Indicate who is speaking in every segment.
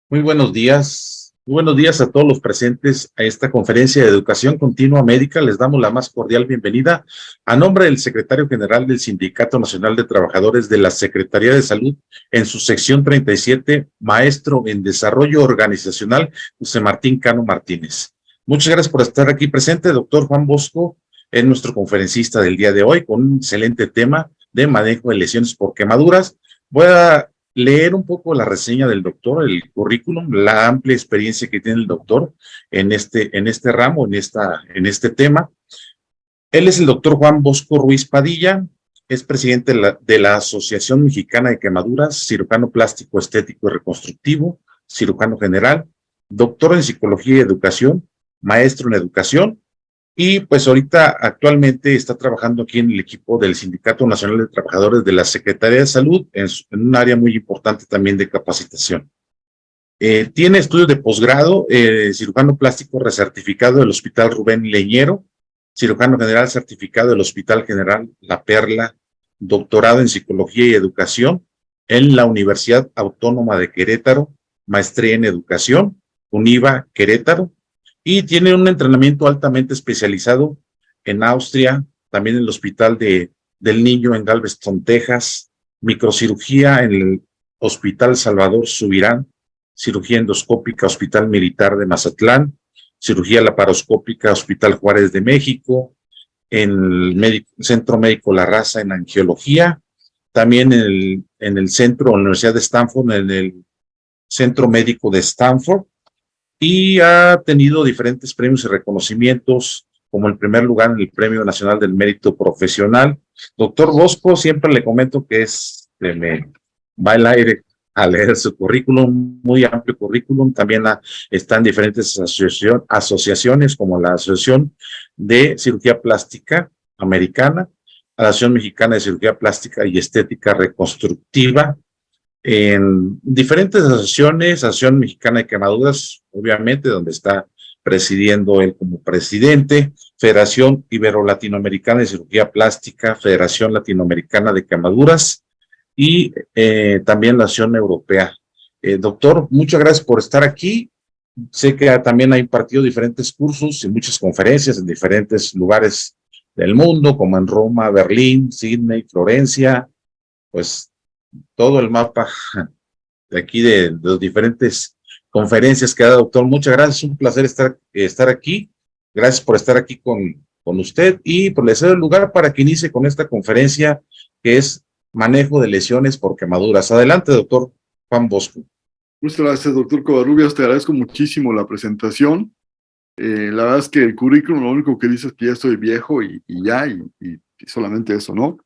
Speaker 1: Muy buenos días a todos los presentes a esta conferencia de Educación Continua Médica. Les damos la más cordial bienvenida a nombre del secretario general del Sindicato Nacional de Trabajadores de la Secretaría de Salud en su sección 37, maestro en Desarrollo Organizacional, José Martín Cano Martínez. Muchas gracias por estar aquí presente, doctor Juan Bosco, es nuestro conferencista del día de hoy con un excelente tema de manejo de lesiones por quemaduras. Voy a leer un poco la reseña del doctor, el currículum, la amplia experiencia que tiene el doctor en este ramo, en este tema. Él es el doctor Juan Bosco Ruiz Padilla, es presidente de la Asociación Mexicana de Quemaduras, cirujano plástico, estético y reconstructivo, cirujano general, doctor en psicología y educación, maestro en educación, y pues ahorita actualmente está trabajando aquí en el equipo del Sindicato Nacional de Trabajadores de la Secretaría de Salud en un área muy importante también de capacitación. Tiene estudios de posgrado, cirujano plástico recertificado del Hospital Rubén Leñero, cirujano general certificado del Hospital General La Perla, doctorado en Psicología y Educación en la Universidad Autónoma de Querétaro, maestría en Educación, UNIVA Querétaro, y tiene un entrenamiento altamente especializado en Austria, también en el Hospital del Niño en Galveston, Texas, microcirugía en el Hospital Salvador Subirán, cirugía endoscópica Hospital Militar de Mazatlán, cirugía laparoscópica Hospital Juárez de México, en el Centro Médico La Raza en angiología, también en el centro, Universidad de Stanford, en el Centro Médico de Stanford, y ha tenido diferentes premios y reconocimientos, como el primer lugar en el Premio Nacional del Mérito Profesional. Doctor Bosco, siempre le comento que me va el aire a leer su currículum, muy amplio currículum. También está en diferentes asociaciones, como la Asociación de Cirugía Plástica Americana, la Asociación Mexicana de Cirugía Plástica y Estética Reconstructiva, en diferentes asociaciones, Asociación Mexicana de Quemaduras, obviamente, donde está presidiendo él como presidente, Federación Ibero-Latinoamericana de Cirugía Plástica, Federación Latinoamericana de Quemaduras y también la Asociación Europea. Doctor, muchas gracias por estar aquí. Sé que también ha impartido diferentes cursos y muchas conferencias en diferentes lugares del mundo, como en Roma, Berlín, Sydney, Florencia, pues todo el mapa de aquí de las diferentes conferencias que ha dado, doctor. Muchas gracias, un placer estar aquí. Gracias por estar aquí con usted y por le cedo el lugar para que inicie con esta conferencia que es manejo de lesiones por quemaduras. Adelante, doctor Juan Bosco.
Speaker 2: Muchas gracias, doctor Covarrubias. Te agradezco muchísimo la presentación. La verdad es que el currículum lo único que dice es que ya estoy viejo y solamente eso, ¿no?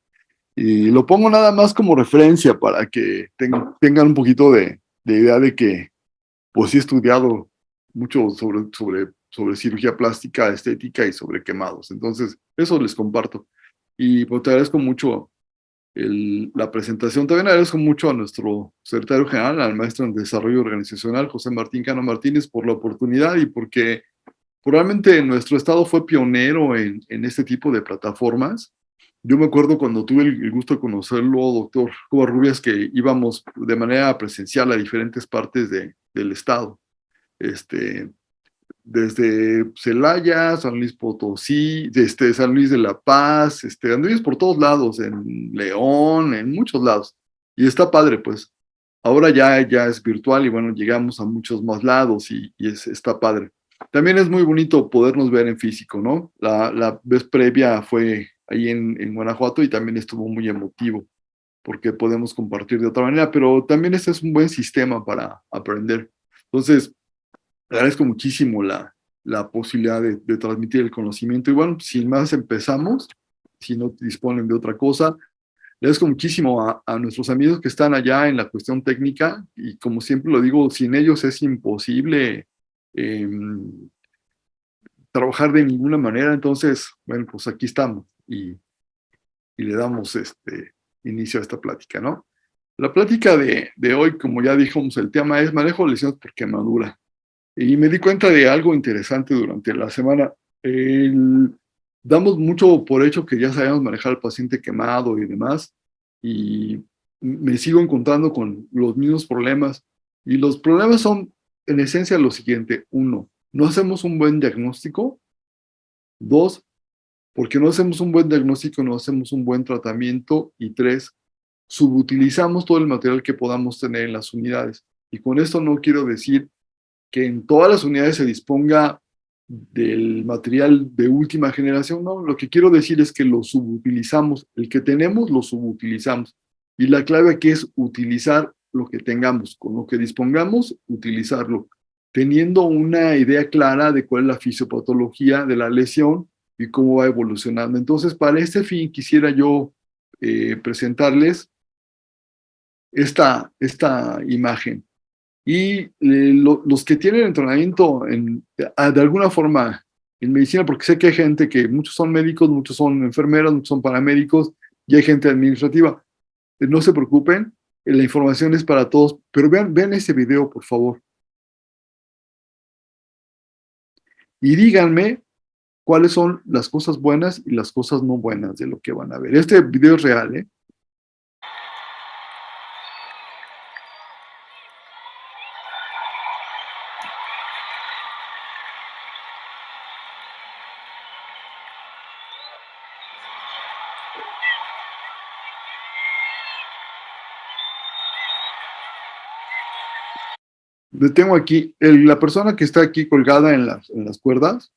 Speaker 2: Y lo pongo nada más como referencia para que tengan un poquito de idea de que pues sí he estudiado mucho sobre cirugía plástica, estética y sobre quemados. Entonces, eso les comparto. Y pues te agradezco mucho la presentación. También agradezco mucho a nuestro secretario general, al maestro en Desarrollo Organizacional, José Martín Cano Martínez, por la oportunidad y porque probablemente nuestro estado fue pionero en este tipo de plataformas. Yo me acuerdo cuando tuve el gusto de conocerlo, doctor Covarrubias, que íbamos de manera presencial a diferentes partes del estado. Desde Celaya, San Luis Potosí, San Luis de la Paz, anduvimos por todos lados, en León, en muchos lados. Y está padre, pues. Ahora ya es virtual y bueno, llegamos a muchos más lados y está padre. También es muy bonito podernos ver en físico, ¿no? La vez previa fue ahí en Guanajuato y también estuvo muy emotivo porque podemos compartir de otra manera, pero también este es un buen sistema para aprender. Entonces, agradezco muchísimo la posibilidad de transmitir el conocimiento. Y bueno, sin más empezamos, si no disponen de otra cosa. Le agradezco muchísimo a nuestros amigos que están allá en la cuestión técnica y como siempre lo digo, sin ellos es imposible trabajar de ninguna manera. Entonces, bueno, pues aquí estamos y le damos inicio a esta plática, ¿no? La plática de hoy, como ya dijimos, el tema es manejo de lesiones por quemadura. Y me di cuenta de algo interesante durante la semana. damos mucho por hecho que ya sabemos manejar al paciente quemado y demás, y me sigo encontrando con los mismos problemas. Y los problemas son, en esencia, lo siguiente. Uno, no hacemos un buen diagnóstico. Dos, porque no hacemos un buen diagnóstico, no hacemos un buen tratamiento. Y tres, subutilizamos todo el material que podamos tener en las unidades. Y con esto no quiero decir que en todas las unidades se disponga del material de última generación, no, lo que quiero decir es que lo subutilizamos, el que tenemos lo subutilizamos, y la clave aquí es utilizar lo que tengamos, con lo que dispongamos, utilizarlo, teniendo una idea clara de cuál es la fisiopatología de la lesión y cómo va evolucionando. Entonces, para este fin quisiera yo presentarles esta imagen. Y los que tienen entrenamiento de alguna forma en medicina, porque sé que hay gente que muchos son médicos, muchos son enfermeras, muchos son paramédicos y hay gente administrativa. No se preocupen, la información es para todos, pero vean este video, por favor. Y díganme cuáles son las cosas buenas y las cosas no buenas de lo que van a ver. Este video es real, ¿eh? Tengo aquí, la persona que está aquí colgada en las cuerdas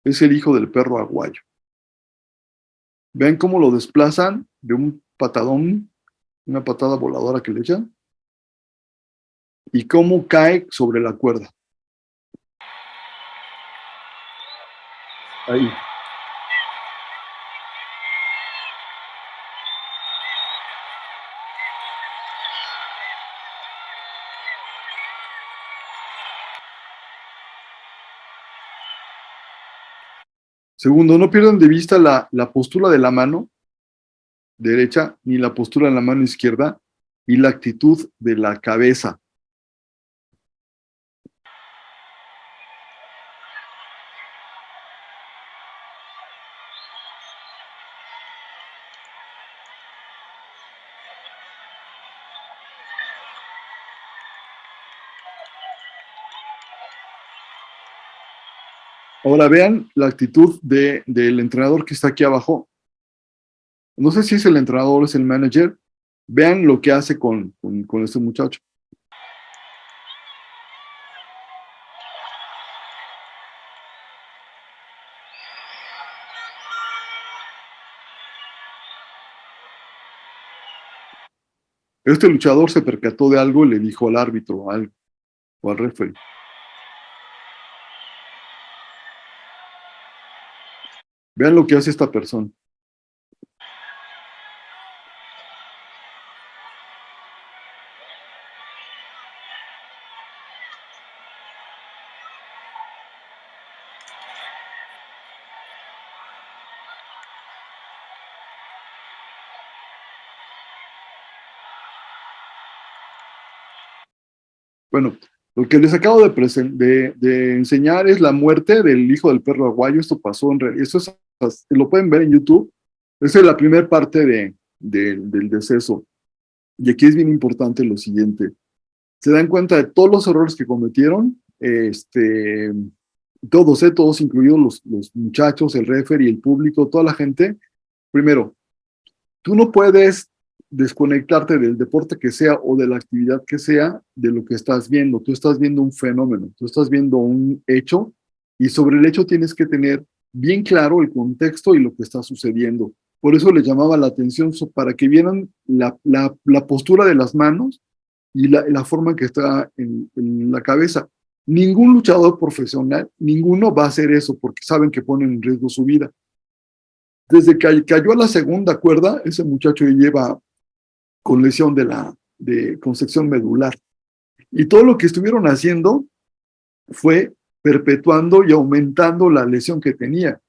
Speaker 2: es el hijo del perro aguayo. Ven cómo lo desplazan de un patadón, una patada voladora que le echan, y cómo cae sobre la cuerda. Ahí. Segundo, no pierdan de vista la postura de la mano derecha ni la postura de la mano izquierda y la actitud de la cabeza. Ahora vean la actitud del entrenador que está aquí abajo. No sé si es el entrenador o es el manager. Vean lo que hace con este muchacho. Este luchador se percató de algo y le dijo al árbitro o al referee. Vean lo que hace esta persona. Bueno, lo que les acabo de enseñar es la muerte del hijo del perro aguayo. Esto pasó en realidad. Lo pueden ver en YouTube. Esa es la primera parte del deceso. Y aquí es bien importante lo siguiente. Se dan cuenta de todos los errores que cometieron, todos, incluidos los muchachos, el referee, el público, toda la gente. Primero, tú no puedes desconectarte del deporte que sea o de la actividad que sea de lo que estás viendo. Tú estás viendo un fenómeno, tú estás viendo un hecho y sobre el hecho tienes que tener bien claro el contexto y lo que está sucediendo. Por eso les llamaba la atención para que vieran la postura de las manos y la forma en que está en la cabeza. Ningún luchador profesional, ninguno va a hacer eso porque saben que ponen en riesgo su vida. Desde que cayó a la segunda cuerda, ese muchacho lleva con lesión con sección medular. Y todo lo que estuvieron haciendo fue perpetuando y aumentando la lesión que tenía.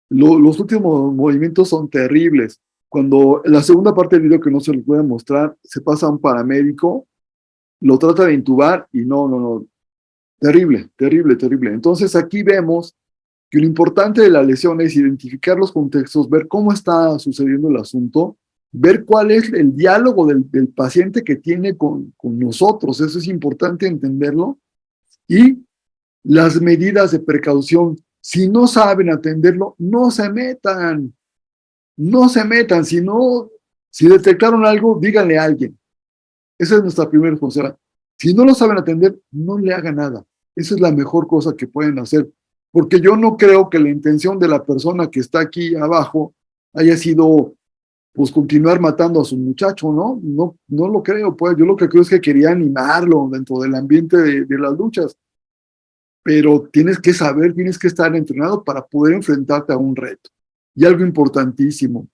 Speaker 2: Los últimos movimientos son terribles. Cuando en la segunda parte del video que no se les puede mostrar, se pasa a un paramédico, lo trata de intubar y no. Terrible. Entonces aquí vemos que lo importante de la lesión es identificar los contextos, ver cómo está sucediendo el asunto, ver cuál es el diálogo del paciente que tiene con nosotros, eso es importante entenderlo, y las medidas de precaución. Si no saben atenderlo, no se metan, no se metan, si detectaron algo, díganle a alguien. Esa es nuestra primera responsabilidad. Si no lo saben atender, no le hagan nada. Esa es la mejor cosa que pueden hacer, porque yo no creo que la intención de la persona que está aquí abajo haya sido, pues, continuar matando a su muchacho, ¿no? No lo creo, pues. Yo lo que creo es que quería animarlo dentro del ambiente de las luchas, pero tienes que saber, tienes que estar entrenado para poder enfrentarte a un reto. Y algo importantísimo,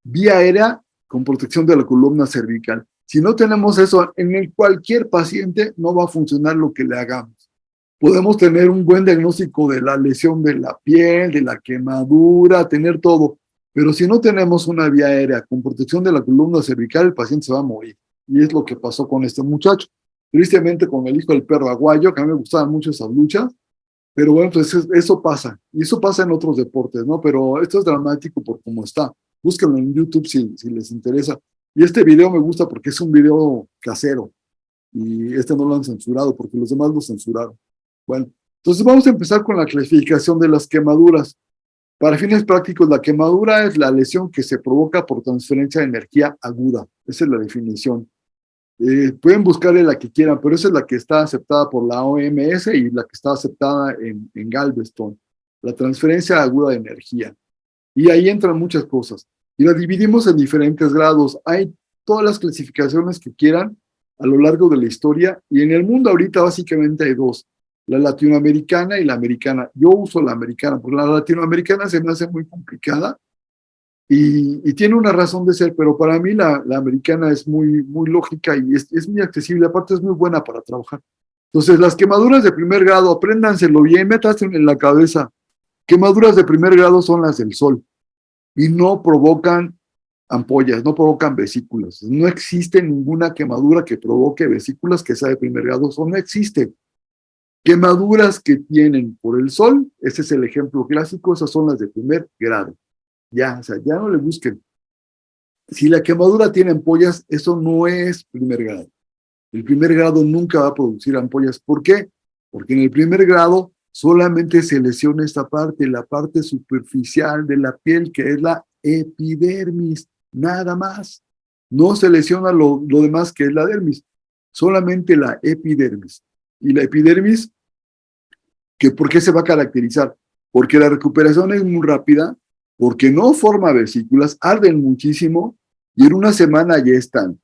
Speaker 2: vía aérea con protección de la columna cervical. Si no tenemos eso, cualquier paciente no va a funcionar lo que le hagamos. Podemos tener un buen diagnóstico de la lesión de la piel, de la quemadura, tener todo, pero si no tenemos una vía aérea con protección de la columna cervical, el paciente se va a morir. Y es lo que pasó con este muchacho. Tristemente, con el hijo del perro aguayo, que a mí me gustaban mucho esas luchas, pero bueno, pues eso pasa, y eso pasa en otros deportes, ¿no? Pero esto es dramático por cómo está. Búsquenlo en YouTube si les interesa. Y este video me gusta porque es un video casero, y este no lo han censurado porque los demás lo censuraron. Bueno, entonces vamos a empezar con la clasificación de las quemaduras. Para fines prácticos, la quemadura es la lesión que se provoca por transferencia de energía aguda. Esa es la definición. Pueden buscarle la que quieran, pero esa es la que está aceptada por la OMS y la que está aceptada en Galveston, la transferencia aguda de energía. Y ahí entran muchas cosas. Y la dividimos en diferentes grados. Hay todas las clasificaciones que quieran a lo largo de la historia, y en el mundo ahorita básicamente hay dos, la latinoamericana y la americana. Yo uso la americana, porque la latinoamericana se me hace muy complicada, y tiene una razón de ser, pero para mí la americana es muy lógica y es muy accesible, aparte es muy buena para trabajar. Entonces, las quemaduras de primer grado, apréndanselo bien, métaselo en la cabeza. Quemaduras de primer grado son las del sol y no provocan ampollas, no provocan vesículas. No existe ninguna quemadura que provoque vesículas que sea de primer grado, eso no existe. Quemaduras que tienen por el sol, ese es el ejemplo clásico, esas son las de primer grado. Ya, o sea, ya no le busquen. Si la quemadura tiene ampollas, eso no es primer grado. El primer grado nunca va a producir ampollas. ¿Por qué? Porque en el primer grado solamente se lesiona esta parte, la parte superficial de la piel, que es la epidermis, nada más. No se lesiona lo demás, que es la dermis, solamente la epidermis. Y la epidermis, ¿por qué se va a caracterizar? Porque la recuperación es muy rápida, porque no forma vesículas, arden muchísimo y en una semana ya están.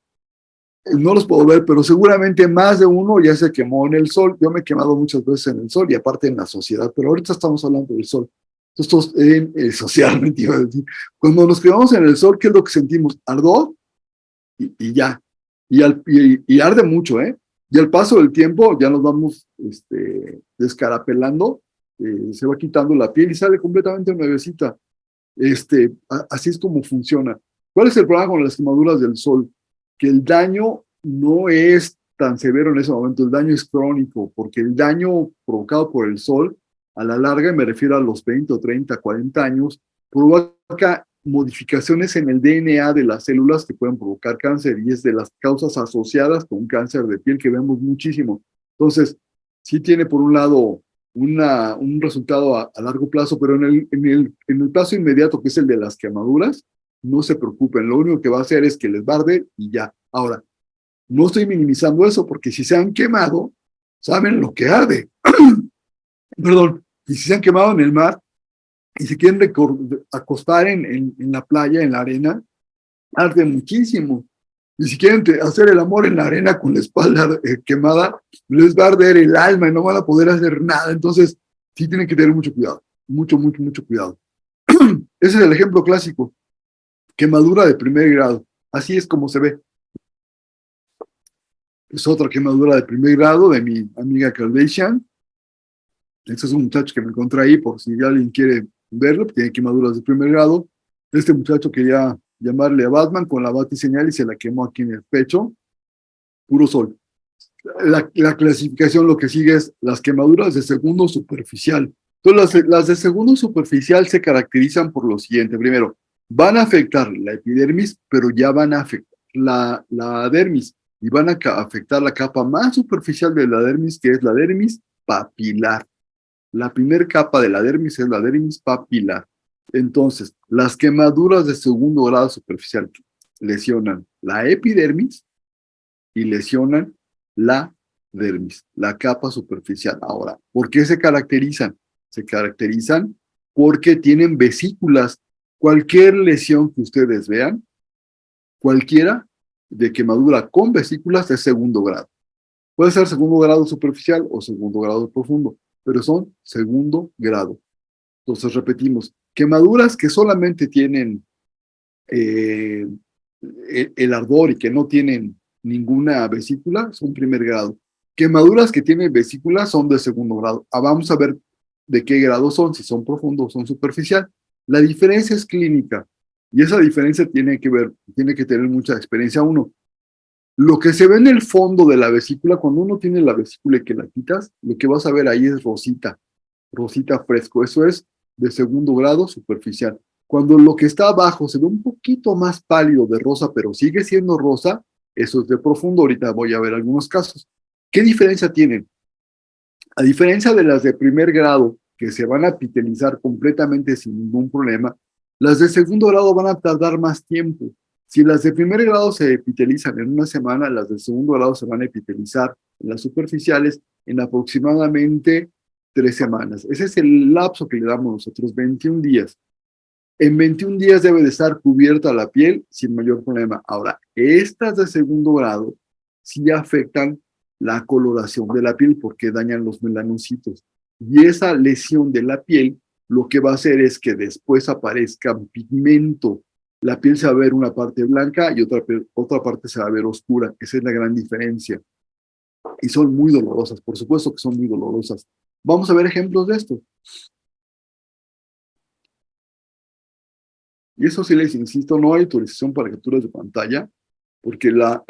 Speaker 2: No los puedo ver, pero seguramente más de uno ya se quemó en el sol. Yo me he quemado muchas veces en el sol y aparte en la sociedad, pero ahorita estamos hablando del sol. Entonces, socialmente iba a decir, cuando nos quemamos en el sol, ¿qué es lo que sentimos? Ardor y ya. Y arde mucho, ¿eh? Y al paso del tiempo ya nos vamos descarapelando, se va quitando la piel y sale completamente nuevecita. Así es como funciona. ¿Cuál es el problema con las quemaduras del sol? Que el daño no es tan severo en ese momento, el daño es crónico, porque el daño provocado por el sol, a la larga, y me refiero a los 20 o 30, 40 años, provoca modificaciones en el DNA de las células que pueden provocar cáncer, y es de las causas asociadas con cáncer de piel que vemos muchísimo. Entonces, sí tiene por un lado un resultado a largo plazo, pero en el plazo inmediato, que es el de las quemaduras, no se preocupen, lo único que va a hacer es que les barde y ya. Ahora, no estoy minimizando eso, porque si se han quemado, saben lo que arde. Perdón, y si se han quemado en el mar y se quieren acostar en la playa, en la arena, arde muchísimo. Y si quieren hacer el amor en la arena con la espalda quemada, les va a arder el alma y no van a poder hacer nada. Entonces, sí tienen que tener mucho cuidado, mucho cuidado. Ese es el ejemplo clásico. Quemadura de primer grado. Así es como se ve. Es otra quemadura de primer grado de mi amiga Kardashian. Este es un muchacho que me encontré ahí, por si alguien quiere verlo, tiene quemaduras de primer grado. Este muchacho quería llamarle a Batman con la batiseñal y se la quemó aquí en el pecho. Puro sol. La clasificación, lo que sigue es las quemaduras de segundo superficial. Entonces, las de segundo superficial se caracterizan por lo siguiente. Primero, van a afectar la epidermis, pero ya van a afectar la dermis y van a afectar la capa más superficial de la dermis, que es la dermis papilar. La primera capa de la dermis es la dermis papilar. Entonces, las quemaduras de segundo grado superficial lesionan la epidermis y lesionan la dermis, la capa superficial. Ahora, ¿por qué se caracterizan? Se caracterizan porque tienen vesículas. Cualquier lesión que ustedes vean, cualquiera de quemadura con vesículas es segundo grado. Puede ser segundo grado superficial o segundo grado profundo, pero son segundo grado. Entonces repetimos, quemaduras que solamente tienen eh, el ardor y que no tienen ninguna vesícula son primer grado. Quemaduras que tienen vesícula son de segundo grado. Vamos a ver de qué grado son, si son profundos o son superficial. La diferencia es clínica y esa diferencia tiene que tener mucha experiencia uno. Lo que se ve en el fondo de la vesícula, cuando uno tiene la vesícula y que la quitas, lo que vas a ver ahí es rosita, rosita fresco. Eso es de segundo grado superficial. Cuando lo que está abajo se ve un poquito más pálido de rosa, pero sigue siendo rosa, eso es de profundo. Ahorita voy a ver algunos casos. ¿Qué diferencia tienen? A diferencia de las de primer grado, que se van a epitelizar completamente sin ningún problema, las de segundo grado van a tardar más tiempo. Si las de primer grado se epitelizan en una semana, las de segundo grado se van a epitelizar en las superficiales en aproximadamente 3 semanas. Ese es el lapso que le damos nosotros, 21 días. En 21 días debe de estar cubierta la piel sin mayor problema. Ahora, estas de segundo grado sí afectan la coloración de la piel porque dañan los melanocitos. Y esa lesión de la piel lo que va a hacer es que después aparezca pigmento. La piel se va a ver una parte blanca y otra parte se va a ver oscura. Esa es la gran diferencia. Y son muy dolorosas, por supuesto que son muy dolorosas. Vamos a ver ejemplos de esto. Y eso sí les insisto, no hay autorización para capturas de pantalla, porque la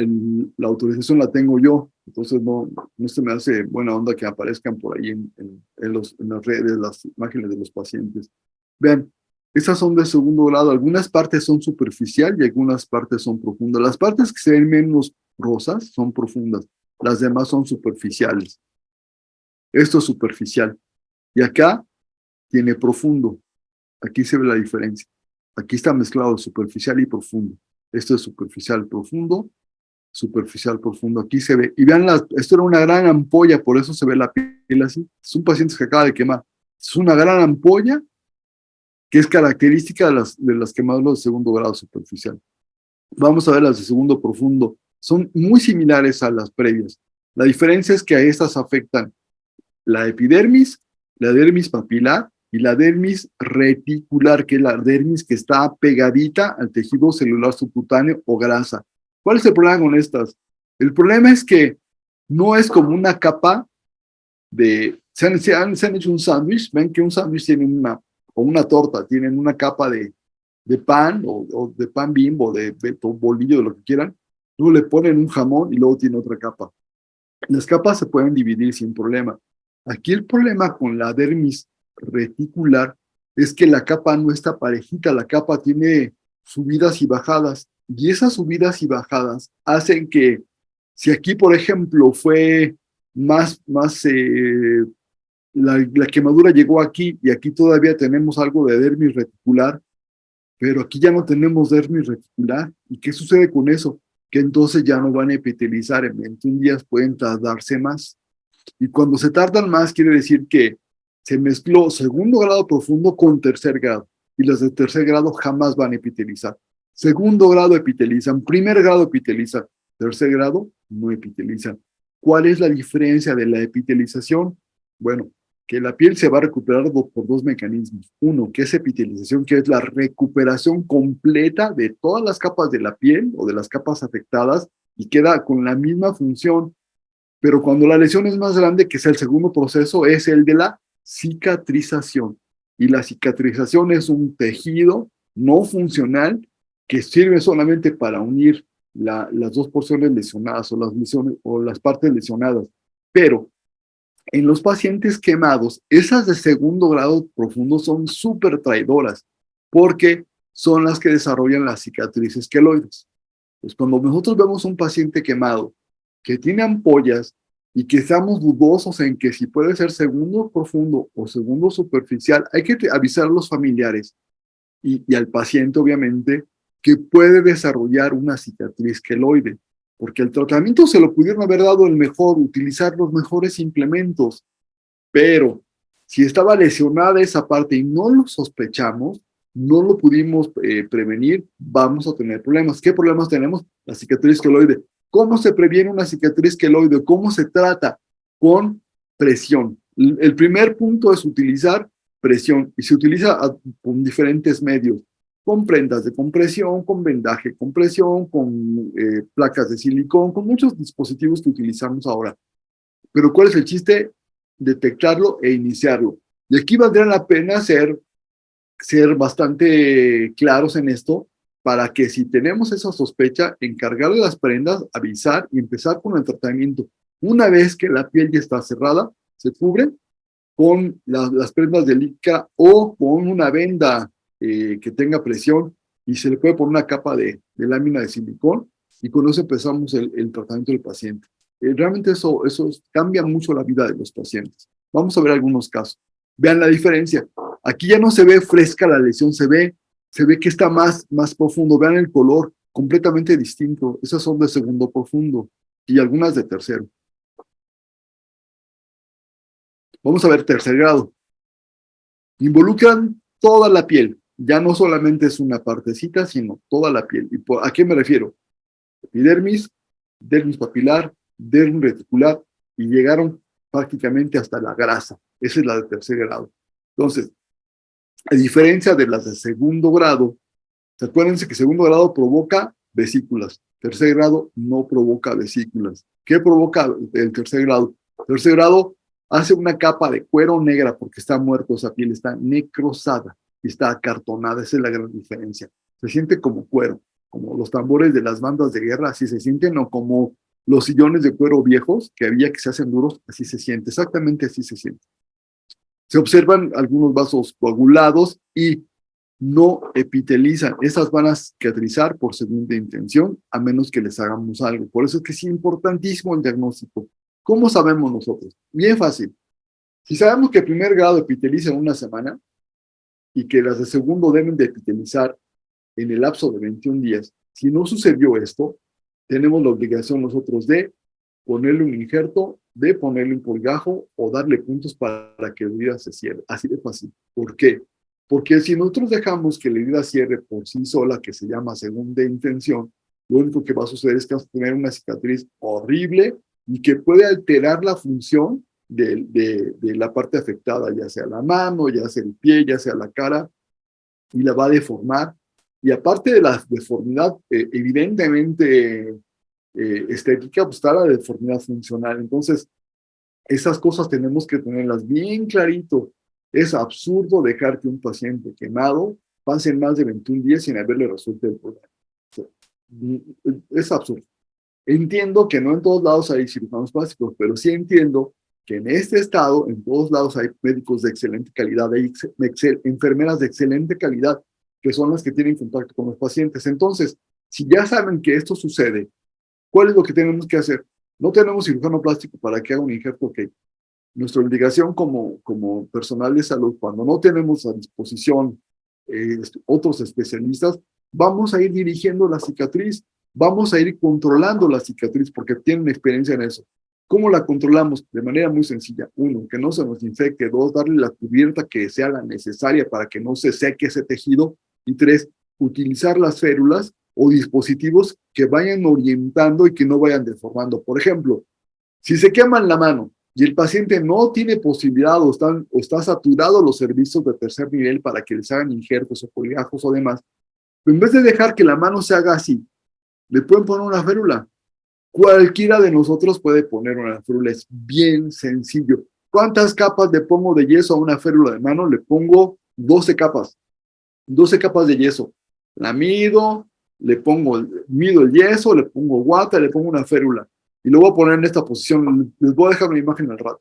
Speaker 2: autorización la tengo yo, entonces no se me hace buena onda que aparezcan por ahí en las redes las imágenes de los pacientes. Vean, esas son de segundo grado, algunas partes son superficial y algunas partes son profundas. Las partes que se ven menos rosas son profundas, las demás son superficiales. Esto es superficial. Y acá tiene profundo. Aquí se ve la diferencia. Aquí está mezclado superficial y profundo. Esto es superficial profundo, superficial profundo. Aquí se ve. Y vean, esto era una gran ampolla, por eso se ve la piel así. Son pacientes que acaba de quemar. Es una gran ampolla que es característica de las quemaduras de segundo grado superficial. Vamos a ver las de segundo profundo. Son muy similares a las previas. La diferencia es que a estas afectan la epidermis, la dermis papilar y la dermis reticular, que es la dermis que está pegadita al tejido celular subcutáneo o grasa. ¿Cuál es el problema con estas? El problema es que no es como una capa de... Se han hecho un sándwich, ven que un sándwich tiene o una torta, tienen una capa de pan o de pan Bimbo, de bolillo, de lo que quieran. Luego le ponen un jamón y luego tiene otra capa. Las capas se pueden dividir sin problema. Aquí el problema con la dermis reticular es que la capa no está parejita, la capa tiene subidas y bajadas, y esas subidas y bajadas hacen que, si aquí, por ejemplo, fue más la quemadura llegó aquí y aquí todavía tenemos algo de dermis reticular, pero aquí ya no tenemos dermis reticular. ¿Y qué sucede con eso? Que entonces ya no van a epitelizar, en 21 días pueden tardarse más. Y cuando se tardan más, quiere decir que se mezcló segundo grado profundo con tercer grado. Y las de tercer grado jamás van a epitelizar. Segundo grado epitelizan, primer grado epitelizan, tercer grado no epitelizan. ¿Cuál es la diferencia de la epitelización? Bueno, que la piel se va a recuperar por dos mecanismos. Uno, que es epitelización, que es la recuperación completa de todas las capas de la piel o de las capas afectadas y queda con la misma función. Pero cuando la lesión es más grande, que es el segundo proceso, es el de la cicatrización. Y la cicatrización es un tejido no funcional que sirve solamente para unir las dos porciones lesionadas o las partes lesionadas. Pero En los pacientes quemados, esas de segundo grado profundo son súper traidoras, porque son las que desarrollan las cicatrices queloides. Pues cuando nosotros vemos un paciente quemado que tiene ampollas y que estamos dudosos en que si puede ser segundo profundo o segundo superficial, hay que avisar a los familiares y al paciente, obviamente, que puede desarrollar una cicatriz queloide, porque el tratamiento se lo pudieron haber dado el mejor, utilizar los mejores implementos, pero si estaba lesionada esa parte y no lo sospechamos, no lo pudimos prevenir, vamos a tener problemas. ¿Qué problemas tenemos? La cicatriz queloide. ¿Cómo se previene una cicatriz queloide? ¿Cómo se trata? Con presión. El primer punto es utilizar presión y se utiliza con diferentes medios, con prendas de compresión, con vendaje de compresión, con placas de silicón, con muchos dispositivos que utilizamos ahora. Pero ¿cuál es el chiste? Detectarlo e iniciarlo. Y aquí valdría la pena ser bastante claros en esto para que si tenemos esa sospecha, encargarle las prendas, avisar y empezar con el tratamiento. Una vez que la piel ya está cerrada, se cubre con las prendas de licra o con una venda que tenga presión y se le puede poner una capa de lámina de silicón y con eso empezamos el tratamiento del paciente. Realmente eso cambia mucho la vida de los pacientes. Vamos a ver algunos casos. Vean la diferencia. Aquí ya no se ve fresca la lesión, se ve que está más profundo. Vean el color, completamente distinto. Esas son de segundo profundo y algunas de tercero. Vamos a ver tercer grado. Involucran toda la piel. Ya no solamente es una partecita, sino toda la piel. ¿Y a qué me refiero? Epidermis, dermis papilar, dermis reticular, y llegaron prácticamente hasta la grasa. Esa es la de tercer grado. Entonces, a diferencia de las de segundo grado, acuérdense que segundo grado provoca vesículas. Tercer grado no provoca vesículas. ¿Qué provoca el tercer grado? Tercer grado hace una capa de cuero negra porque está muerto, esa piel está necrosada y está acartonada. Esa es la gran diferencia. Se siente como cuero, como los tambores de las bandas de guerra, así se sienten, o como los sillones de cuero viejos que había que se hacen duros, así se siente, exactamente así se siente. Se observan algunos vasos coagulados y no epitelizan. Esas van a cicatrizar por segunda intención, a menos que les hagamos algo. Por eso es que es importantísimo el diagnóstico. ¿Cómo sabemos nosotros? Bien fácil. Si sabemos que el primer grado epiteliza en una semana y que las de segundo deben de epitelizar en el lapso de 21 días, si no sucedió esto, tenemos la obligación nosotros de ponerle un injerto, de ponerle un colgajo o darle puntos para que la herida se cierre. Así de fácil. ¿Por qué? Porque si nosotros dejamos que la herida cierre por sí sola, que se llama segunda intención, lo único que va a suceder es que vamos a tener una cicatriz horrible y que puede alterar la función de la parte afectada, ya sea la mano, ya sea el pie, ya sea la cara, y la va a deformar. Y aparte de la deformidad evidentemente estética, pues está la deformidad funcional. Entonces, esas cosas tenemos que tenerlas bien clarito. Es absurdo dejar que un paciente quemado pase más de 21 días sin haberle resuelto el problema. Es absurdo. Entiendo que no en todos lados hay cirujanos plásticos, pero sí entiendo que en este estado, en todos lados hay médicos de excelente calidad, hay enfermeras de excelente calidad, que son las que tienen contacto con los pacientes. Entonces, si ya saben que esto sucede, ¿cuál es lo que tenemos que hacer? No tenemos cirujano plástico para que haga un injerto, ok. Nuestra obligación como personal de salud, cuando no tenemos a disposición otros especialistas, vamos a ir dirigiendo la cicatriz, vamos a ir controlando la cicatriz porque tienen experiencia en eso. ¿Cómo la controlamos? De manera muy sencilla. Uno, que no se nos infecte. Dos, darle la cubierta que sea la necesaria para que no se seque ese tejido. Y tres, utilizar las férulas o dispositivos que vayan orientando y que no vayan deformando. Por ejemplo, si se queman la mano y el paciente no tiene posibilidad o está saturado los servicios de tercer nivel para que les hagan injertos o colgajos o demás, en vez de dejar que la mano se haga así, le pueden poner una férula. Cualquiera de nosotros puede poner una férula, es bien sencillo. ¿Cuántas capas le pongo de yeso a una férula de mano? Le pongo 12 capas. 12 capas de yeso. La mido, mido el yeso, le pongo guata, le pongo una férula. Y lo voy a poner en esta posición. Les voy a dejar una imagen al rato.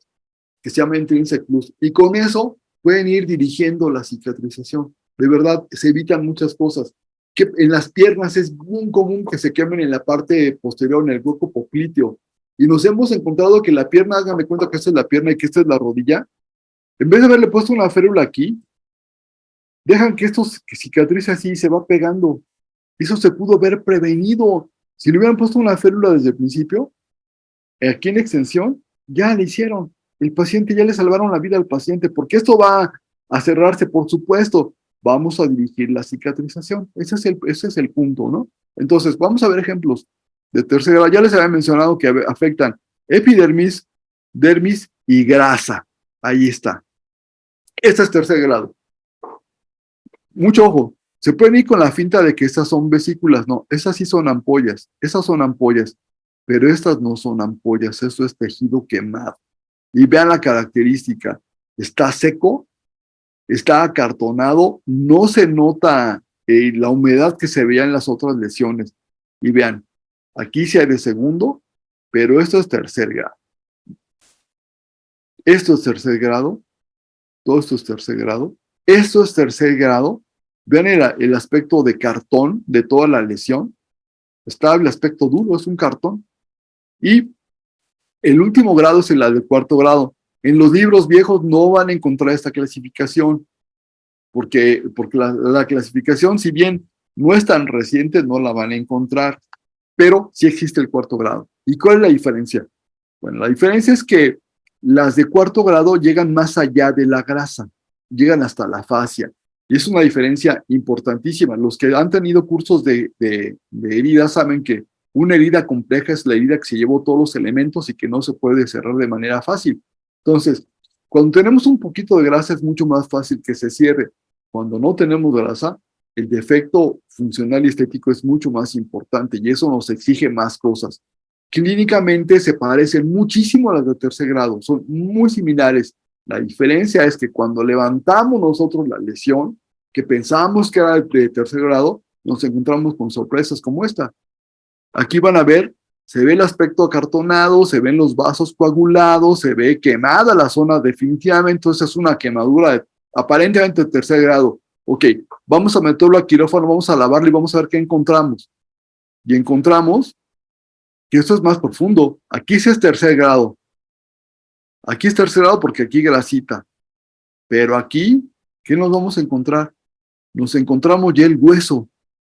Speaker 2: que se llama Intrinsic Plus. Y con eso pueden ir dirigiendo la cicatrización. De verdad, se evitan muchas cosas. Que en las piernas es muy común que se quemen en la parte posterior, en el hueco popliteo. Y nos hemos encontrado que la pierna, háganme cuenta que esta es la pierna y que esta es la rodilla. En vez de haberle puesto una férula aquí, dejan que esto cicatrice así y se va pegando. Eso se pudo haber prevenido. Si le hubieran puesto una férula desde el principio, aquí en extensión, ya le hicieron. El paciente, ya le salvaron la vida al paciente, porque esto va a cerrarse, por supuesto. Vamos a dirigir la cicatrización. Ese es el punto, ¿no? Entonces, vamos a ver ejemplos de tercer grado. Ya les había mencionado que afectan epidermis, dermis y grasa. Ahí está. Este es tercer grado. Mucho ojo. Se pueden ir con la finta de que estas son vesículas. No, esas sí son ampollas. Esas son ampollas. Pero estas no son ampollas. Eso es tejido quemado. Y vean la característica. Está seco, está acartonado, no se nota la humedad que se veía en las otras lesiones. Y vean, aquí sí hay de segundo, pero esto es tercer grado. Esto es tercer grado, todo esto es tercer grado, esto es tercer grado. Vean el aspecto de cartón de toda la lesión. Está el aspecto duro, es un cartón. Y el último grado es el de cuarto grado. En los libros viejos no van a encontrar esta clasificación, porque la clasificación, si bien no es tan reciente, no la van a encontrar, pero sí existe el cuarto grado. ¿Y cuál es la diferencia? Bueno, la diferencia es que las de cuarto grado llegan más allá de la grasa, llegan hasta la fascia. Y es una diferencia importantísima. Los que han tenido cursos de heridas saben que una herida compleja es la herida que se llevó todos los elementos y que no se puede cerrar de manera fácil. Entonces, cuando tenemos un poquito de grasa es mucho más fácil que se cierre. Cuando no tenemos grasa, el defecto funcional y estético es mucho más importante y eso nos exige más cosas. Clínicamente se parecen muchísimo a las de tercer grado, son muy similares. La diferencia es que cuando levantamos nosotros la lesión, que pensábamos que era de tercer grado, nos encontramos con sorpresas como esta. Aquí van a ver, se ve el aspecto acartonado, se ven los vasos coagulados, se ve quemada la zona definitivamente, entonces es una quemadura aparentemente de tercer grado. Ok, vamos a meterlo a quirófano, vamos a lavarlo y vamos a ver qué encontramos. Y encontramos que esto es más profundo. Aquí sí es tercer grado. Aquí es tercer grado porque aquí grasita. Pero aquí, ¿qué nos vamos a encontrar? Nos encontramos ya el hueso.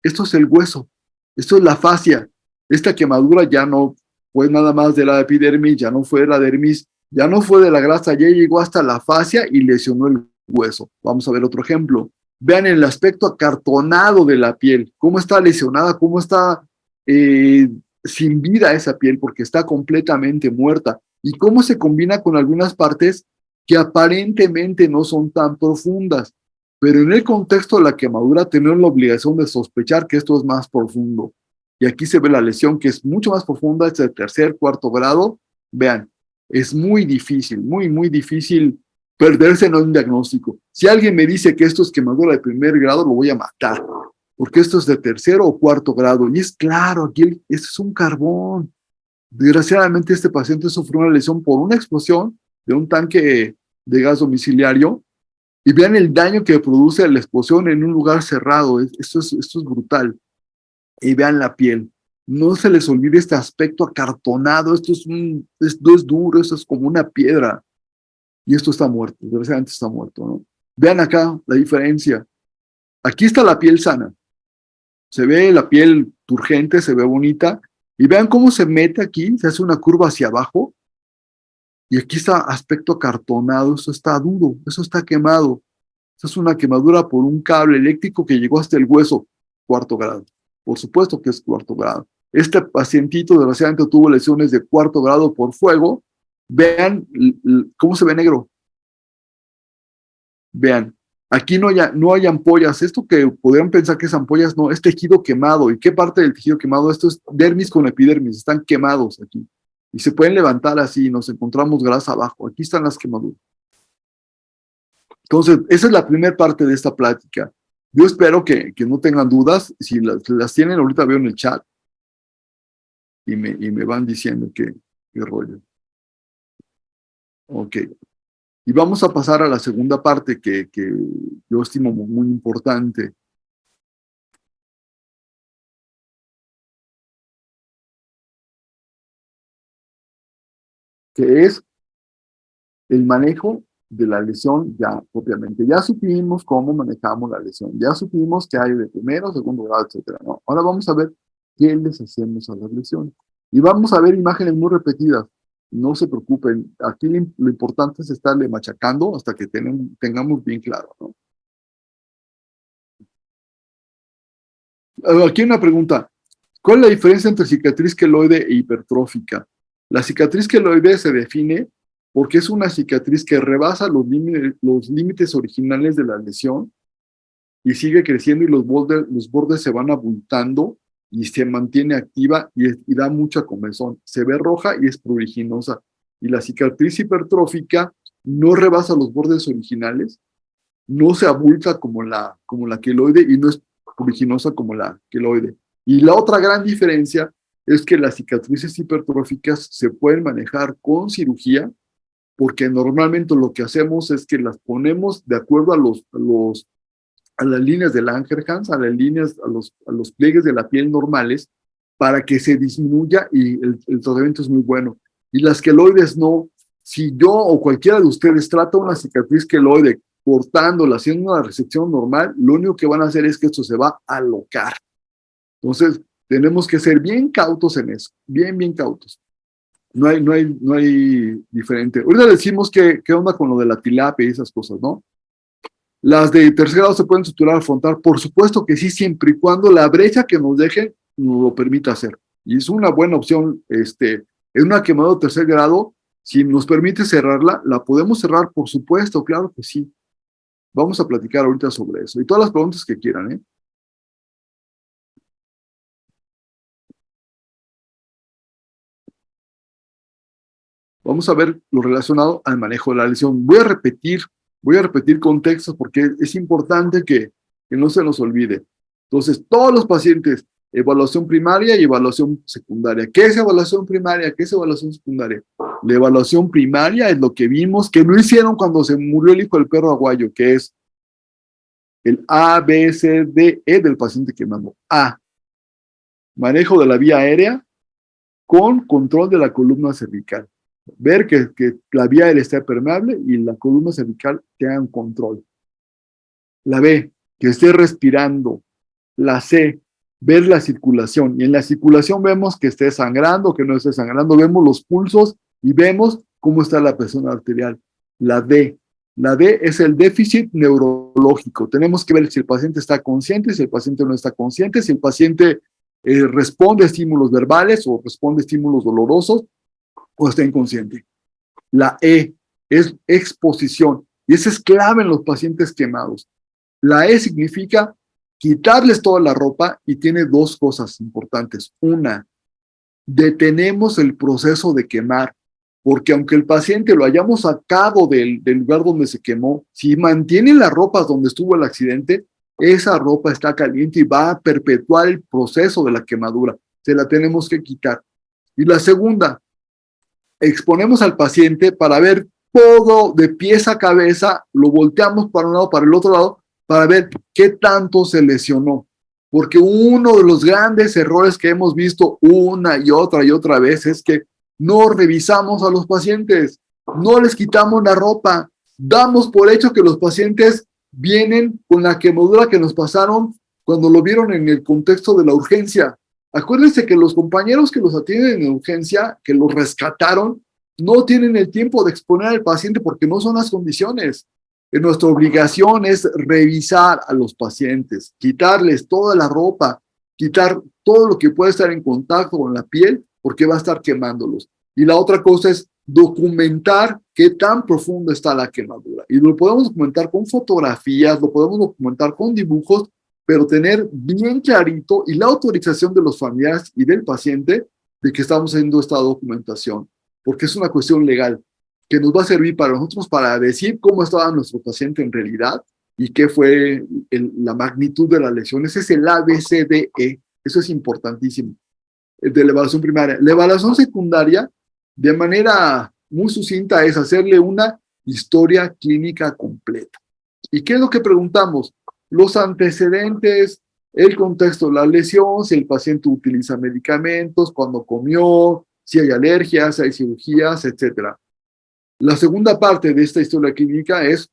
Speaker 2: Esto es el hueso. Esto es la fascia. Esta quemadura ya no fue nada más de la epidermis, ya no fue de la dermis, ya no fue de la grasa, ya llegó hasta la fascia y lesionó el hueso. Vamos a ver otro ejemplo. Vean el aspecto acartonado de la piel, cómo está lesionada, cómo está sin vida esa piel, porque está completamente muerta, y cómo se combina con algunas partes que aparentemente no son tan profundas, pero en el contexto de la quemadura tenemos la obligación de sospechar que esto es más profundo. Y aquí se ve la lesión que es mucho más profunda, es de tercer, cuarto grado. Vean, es muy difícil, muy difícil perderse en un diagnóstico. Si alguien me dice que esto es quemadura de primer grado, lo voy a matar, porque esto es de tercero o cuarto grado. Y es claro, aquí esto es un carbón. Desgraciadamente este paciente sufrió una lesión por una explosión de un tanque de gas domiciliario, y vean el daño que produce la explosión en un lugar cerrado. Esto es brutal. Y vean la piel. No se les olvide este aspecto acartonado. Esto es duro, esto es como una piedra. Y esto está muerto, desgraciadamente está muerto, ¿no? Vean acá la diferencia. Aquí está la piel sana. Se ve la piel turgente, se ve bonita. Y vean cómo se mete aquí, se hace una curva hacia abajo. Y aquí está aspecto acartonado, eso está duro, eso está quemado. Eso es una quemadura por un cable eléctrico que llegó hasta el hueso, cuarto grado. Por supuesto que es cuarto grado. Este pacientito desgraciadamente tuvo lesiones de cuarto grado por fuego. Vean cómo se ve negro. Vean, aquí no hay ampollas. Esto que podrían pensar que es ampollas, no, es tejido quemado. ¿Y qué parte del tejido quemado? Esto es dermis con epidermis, están quemados aquí. Y se pueden levantar así, nos encontramos grasa abajo. Aquí están las quemaduras. Entonces, esa es la primera parte de esta plática. Yo espero que no tengan dudas. Si las tienen, ahorita veo en el chat y me van diciendo qué rollo. Ok. Y vamos a pasar a la segunda parte que yo estimo muy importante. Que es el manejo de la lesión ya propiamente. Ya supimos cómo manejamos la lesión, ya supimos que hay de primero, segundo grado, etcétera, ¿no? Ahora vamos a ver qué les hacemos a las lesiones. Y vamos a ver imágenes muy repetidas. No se preocupen, aquí lo importante es estarle machacando hasta que tengamos bien claro, ¿no? Aquí hay una pregunta. ¿Cuál es la diferencia entre cicatriz queloide e hipertrófica? La cicatriz queloide se define porque es una cicatriz que rebasa los límites originales de la lesión y sigue creciendo y los bordes se van abultando y se mantiene activa y da mucha comezón. Se ve roja y es pruriginosa. Y la cicatriz hipertrófica no rebasa los bordes originales, no se abulta como la queloide y no es pruriginosa como la queloide. Y la otra gran diferencia es que las cicatrices hipertróficas se pueden manejar con cirugía, porque normalmente lo que hacemos es que las ponemos de acuerdo a las líneas del Langerhans, a las líneas, a los pliegues de la piel normales, para que se disminuya y el tratamiento es muy bueno. Y las queloides no. Si yo o cualquiera de ustedes trata una cicatriz queloide cortándola, haciendo una resección normal, lo único que van a hacer es que esto se va a alocar. Entonces, tenemos que ser bien cautos en eso, bien cautos. No hay diferente. Ahorita decimos qué onda con lo de la tilapia y esas cosas, ¿no? Las de tercer grado se pueden suturar al frontal, por supuesto que sí, siempre y cuando la brecha que nos dejen nos lo permita hacer. Y es una buena opción, en una quemadura de tercer grado, si nos permite cerrarla, la podemos cerrar, por supuesto, claro que sí. Vamos a platicar ahorita sobre eso. Y todas las preguntas que quieran, ¿eh? Vamos a ver lo relacionado al manejo de la lesión. Voy a repetir contextos porque es importante que no se nos olvide. Entonces, todos los pacientes, evaluación primaria y evaluación secundaria. ¿Qué es evaluación primaria? ¿Qué es evaluación secundaria? La evaluación primaria es lo que vimos, que no hicieron cuando se murió el hijo del perro aguayo, que es el A, B, C, D, E del paciente quemando. A, manejo de la vía aérea con control de la columna cervical. Ver que la vía aérea esté permeable y la columna cervical tenga un control. La B, que esté respirando. La C, ver la circulación. Y en la circulación vemos que esté sangrando, que no esté sangrando. Vemos los pulsos y vemos cómo está la presión arterial. La D es el déficit neurológico. Tenemos que ver si el paciente está consciente, si el paciente no está consciente, si el paciente responde a estímulos verbales o responde a estímulos dolorosos o está inconsciente. La E es exposición y esa es clave en los pacientes quemados. La E significa quitarles toda la ropa y tiene dos cosas importantes. Una, detenemos el proceso de quemar, porque aunque el paciente lo hayamos sacado del lugar donde se quemó, si mantiene las ropas donde estuvo el accidente, esa ropa está caliente y va a perpetuar el proceso de la quemadura. Se la tenemos que quitar. Y la segunda, exponemos al paciente para ver todo de pies a cabeza, lo volteamos para un lado, para el otro lado, para ver qué tanto se lesionó. Porque uno de los grandes errores que hemos visto una y otra vez es que no revisamos a los pacientes, no les quitamos la ropa, damos por hecho que los pacientes vienen con la quemadura que nos pasaron cuando lo vieron en el contexto de la urgencia. Acuérdense que los compañeros que los atienden en urgencia, que los rescataron, no tienen el tiempo de exponer al paciente porque no son las condiciones. Nuestra obligación es revisar a los pacientes, quitarles toda la ropa, quitar todo lo que puede estar en contacto con la piel porque va a estar quemándolos. Y la otra cosa es documentar qué tan profundo está la quemadura. Y lo podemos documentar con fotografías, lo podemos documentar con dibujos, pero tener bien clarito y la autorización de los familiares y del paciente de que estamos haciendo esta documentación, porque es una cuestión legal que nos va a servir para nosotros para decir cómo estaba nuestro paciente en realidad y qué fue la magnitud de la lesión. Ese es el ABCDE, eso es importantísimo, el de la evaluación primaria. La evaluación secundaria, de manera muy sucinta, es hacerle una historia clínica completa. ¿Y qué es lo que preguntamos? Los antecedentes, el contexto de la lesión, si el paciente utiliza medicamentos, cuándo comió, si hay alergias, si hay cirugías, etc. La segunda parte de esta historia clínica es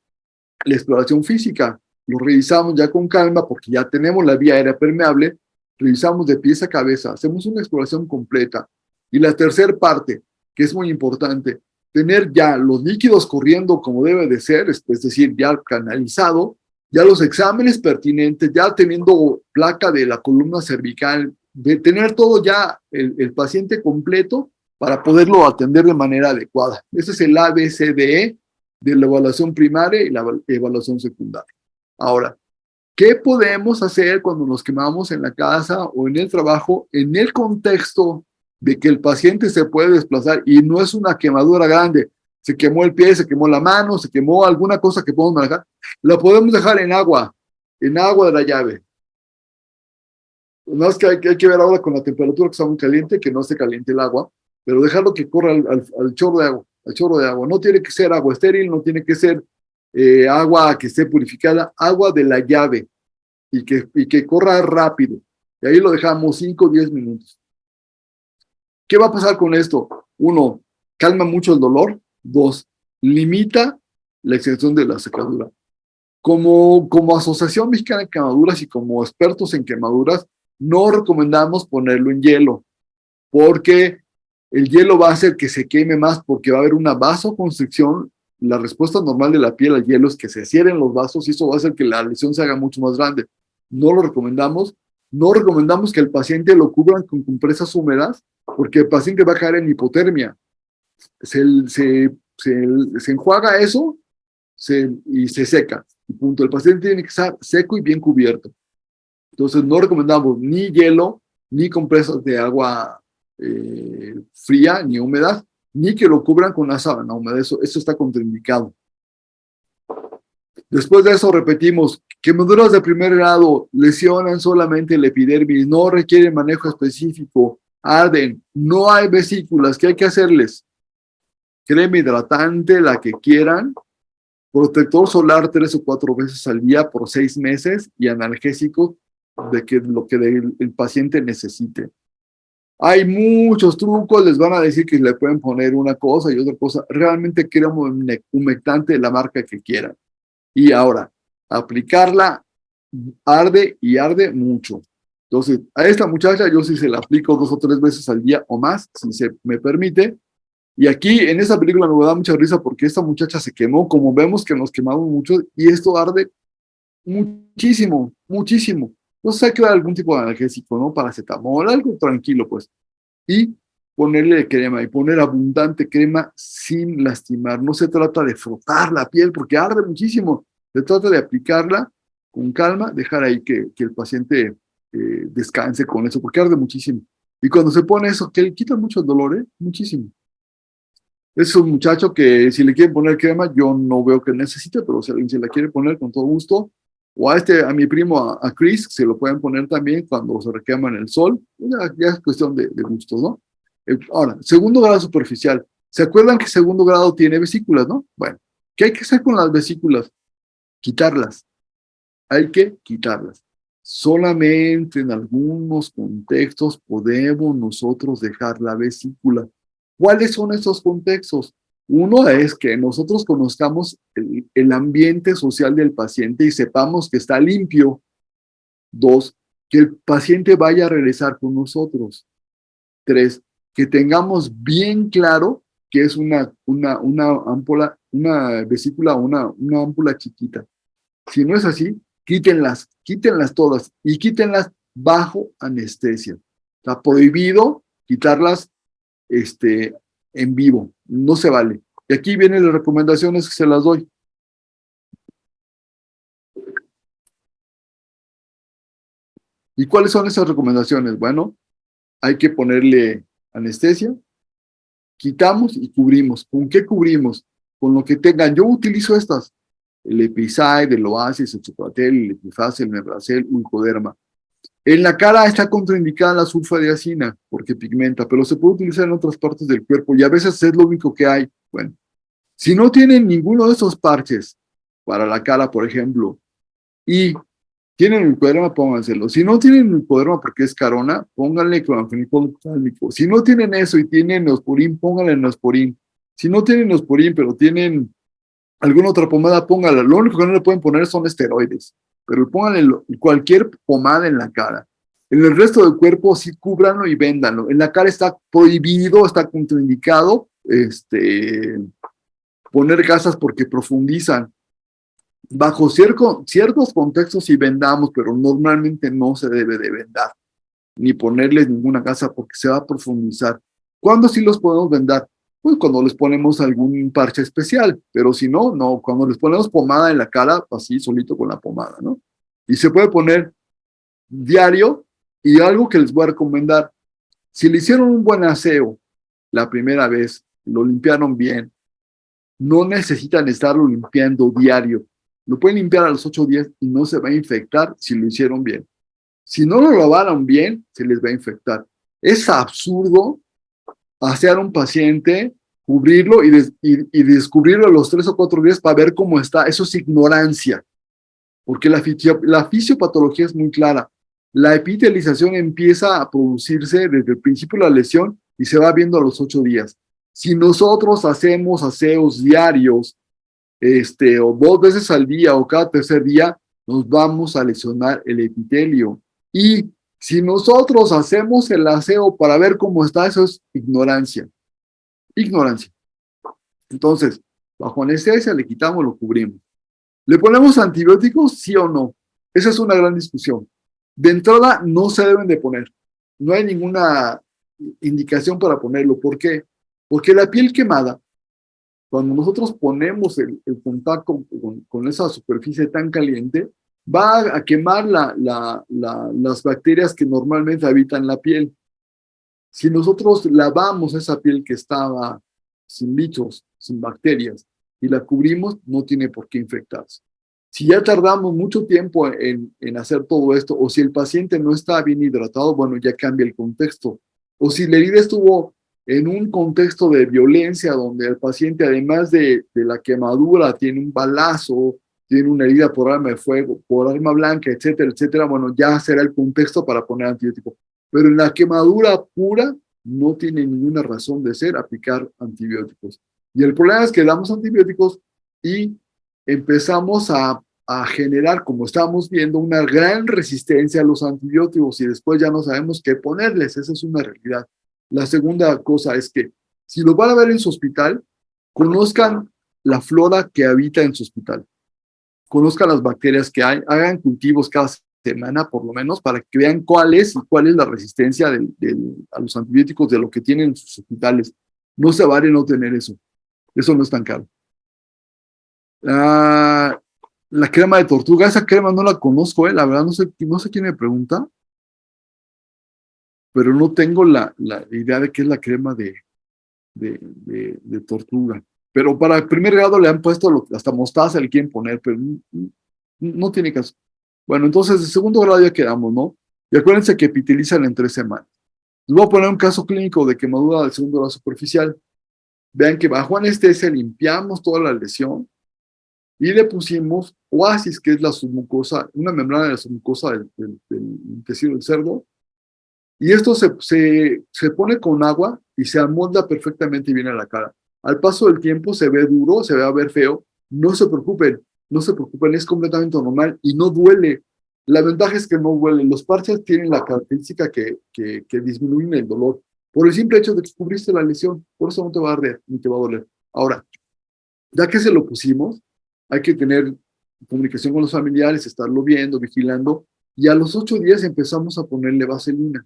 Speaker 2: la exploración física. Lo revisamos ya con calma porque ya tenemos la vía aérea permeable, revisamos de pies a cabeza, hacemos una exploración completa. Y la tercera parte, que es muy importante, tener ya los líquidos corriendo como debe de ser, es decir, ya canalizado, ya los exámenes pertinentes, ya teniendo placa de la columna cervical, de tener todo ya el paciente completo para poderlo atender de manera adecuada. Ese es el ABCDE de la evaluación primaria y la evaluación secundaria. Ahora, ¿qué podemos hacer cuando nos quemamos en la casa o en el trabajo en el contexto de que el paciente se puede desplazar y no es una quemadura grande? Se quemó el pie, se quemó la mano, se quemó alguna cosa que podemos manejar. La podemos dejar en agua de la llave. No es que hay que ver ahora con la temperatura que está muy caliente, que no se caliente el agua, pero dejarlo que corra al chorro de agua. Al chorro de agua. No tiene que ser agua estéril, no tiene que ser agua que esté purificada, agua de la llave y que corra rápido. Y ahí lo dejamos 5 o 10 minutos. ¿Qué va a pasar con esto? 1, calma mucho el dolor. 2, limita la extensión de la secadura. Como Asociación Mexicana de Quemaduras y como expertos en quemaduras, no recomendamos ponerlo en hielo, porque el hielo va a hacer que se queme más porque va a haber una vasoconstricción. La respuesta normal de la piel al hielo es que se cierren los vasos y eso va a hacer que la lesión se haga mucho más grande. No lo recomendamos. No recomendamos que el paciente lo cubran con compresas húmedas porque el paciente va a caer en hipotermia. Se enjuaga eso y se seca. Y punto. El paciente tiene que estar seco y bien cubierto. Entonces no recomendamos ni hielo, ni compresas de agua fría, ni húmedas, ni que lo cubran con una sábana húmeda. Eso está contraindicado. Después de eso repetimos, quemaduras de primer grado lesionan solamente el epidermis, no requieren manejo específico, arden, no hay vesículas. ¿Qué hay que hacerles? Crema hidratante, la que quieran, protector solar 3 o 4 veces al día por 6 meses y analgésico lo que el paciente necesite. Hay muchos trucos, les van a decir que le pueden poner una cosa y otra cosa. Realmente queremos un humectante de la marca que quieran. Y ahora, aplicarla arde y arde mucho. Entonces, a esta muchacha yo sí se la aplico 2 o 3 veces al día o más, si se me permite. Y aquí, en esta película me da mucha risa porque esta muchacha se quemó, como vemos que nos quemamos mucho, y esto arde muchísimo, muchísimo. Entonces hay que dar algún tipo de analgésico, ¿no? Paracetamol, algo tranquilo, pues. Y ponerle crema, y poner abundante crema sin lastimar. No se trata de frotar la piel porque arde muchísimo. Se trata de aplicarla con calma, dejar ahí que el paciente descanse con eso, porque arde muchísimo. Y cuando se pone eso, que le quita mucho el dolor, muchísimo. Es un muchacho que si le quieren poner crema, yo no veo que necesite, pero si alguien se la quiere poner con todo gusto, o a mi primo, a Chris, se lo pueden poner también cuando se requema en el sol, ya es cuestión de gustos, ¿no? Ahora, segundo grado superficial. ¿Se acuerdan que segundo grado tiene vesículas, no? Bueno, ¿qué hay que hacer con las vesículas? Quitarlas. Hay que quitarlas. Solamente en algunos contextos podemos nosotros dejar la vesícula. ¿Cuáles son esos contextos? Uno es que nosotros conozcamos el ambiente social del paciente y sepamos que está limpio. 2, que el paciente vaya a regresar con nosotros. 3, que tengamos bien claro que es una ámpula, una vesícula, una ámpula chiquita. Si no es así, quítenlas todas y quítenlas bajo anestesia. Está prohibido quitarlas en vivo, no se vale. Y aquí vienen las recomendaciones que se las doy. ¿Y cuáles son esas recomendaciones? Bueno, hay que ponerle anestesia, quitamos y cubrimos. ¿Con qué cubrimos? Con lo que tengan. Yo utilizo estas: el Epicyde, el Oasis, el Supratel, el Epifaz, el Mebracel, Ulcoderma. En la cara está contraindicada la sulfadiazina porque pigmenta, pero se puede utilizar en otras partes del cuerpo y a veces es lo único que hay. Bueno, Si no tienen ninguno de esos parches para la cara, por ejemplo, y tienen el micoderma, pónganselo. Si no tienen el micoderma porque es carona, pónganle clorantraniliprol oftálmico. Si no tienen eso y tienen neosporin, pónganle neosporin. Si no tienen neosporin, pero tienen alguna otra pomada, póngala. Lo único que no le pueden poner son esteroides, pero pónganle cualquier pomada en la cara. En el resto del cuerpo sí cúbranlo y véndanlo. En la cara está prohibido, está contraindicado poner gasas porque profundizan. Bajo ciertos contextos sí vendamos, pero normalmente no se debe de vendar, ni ponerles ninguna gasa porque se va a profundizar. ¿Cuándo sí los podemos vendar? Pues cuando les ponemos algún parche especial, pero si no, no. Cuando les ponemos pomada en la cara, así solito con la pomada, ¿no? Y se puede poner diario. Y algo que les voy a recomendar, si le hicieron un buen aseo la primera vez, lo limpiaron bien, no necesitan estarlo limpiando diario. Lo pueden limpiar a los 8 días y no se va a infectar si lo hicieron bien. Si no lo lavaron bien, se les va a infectar. Es absurdo hacer a un paciente, cubrirlo y descubrirlo a los 3 o 4 días para ver cómo está. Eso es ignorancia, porque la fisiopatología es muy clara. La epitelización empieza a producirse desde el principio de la lesión y se va viendo a los 8 días. Si nosotros hacemos aseos diarios, o 2 veces al día o cada tercer día, nos vamos a lesionar el epitelio. Y si nosotros hacemos el aseo para ver cómo está, eso es ignorancia. Ignorancia. Entonces, bajo anestesia le quitamos, lo cubrimos. ¿Le ponemos antibióticos, sí o no? Esa es una gran discusión. De entrada, no se deben de poner. No hay ninguna indicación para ponerlo. ¿Por qué? Porque la piel quemada, cuando nosotros ponemos el contacto con esa superficie tan caliente, va a quemar las bacterias que normalmente habitan la piel. Si nosotros lavamos esa piel que estaba sin bichos, sin bacterias, y la cubrimos, no tiene por qué infectarse. Si ya tardamos mucho tiempo en hacer todo esto, o si el paciente no está bien hidratado, bueno, ya cambia el contexto. O si la herida estuvo en un contexto de violencia, donde el paciente, además de la quemadura, tiene un balazo, tiene una herida por arma de fuego, por arma blanca, etcétera, etcétera, bueno, ya será el contexto para poner antibiótico. Pero en la quemadura pura no tiene ninguna razón de ser aplicar antibióticos. Y el problema es que damos antibióticos y empezamos a generar, como estamos viendo, una gran resistencia a los antibióticos y después ya no sabemos qué ponerles. Esa es una realidad. La segunda cosa es que si lo van a ver en su hospital, conozcan la flora que habita en su hospital. Conozcan las bacterias que hay, hagan cultivos cada semana por lo menos para que vean cuál es la resistencia a los antibióticos de lo que tienen en sus hospitales. No se vale no tener eso. Eso no es tan caro. La crema de tortuga, esa crema no la conozco, la verdad no sé quién me pregunta, pero no tengo la idea de qué es la crema de tortuga. Pero para el primer grado le han puesto hasta mostaza, le quieren poner, pero no tiene caso. Bueno, entonces de segundo grado ya quedamos, ¿no? Y acuérdense que epitelizan en 3 semanas. Les voy a poner un caso clínico de quemadura del segundo grado superficial. Vean que bajo anestesia limpiamos toda la lesión y le pusimos oasis, que es la submucosa, una membrana de la submucosa del intestino del cerdo. Y esto se pone con agua y se amolda perfectamente bien a la cara. Al paso del tiempo se ve duro, se va a ver feo. No se preocupen, es completamente normal y no duele. La ventaja es que no duele. Los parches tienen la característica que disminuyen el dolor por el simple hecho de que cubriste la lesión. Por eso no te va a arder ni te va a doler. Ahora, ya que se lo pusimos, hay que tener comunicación con los familiares, estarlo viendo, vigilando, y a los 8 días empezamos a ponerle vaselina.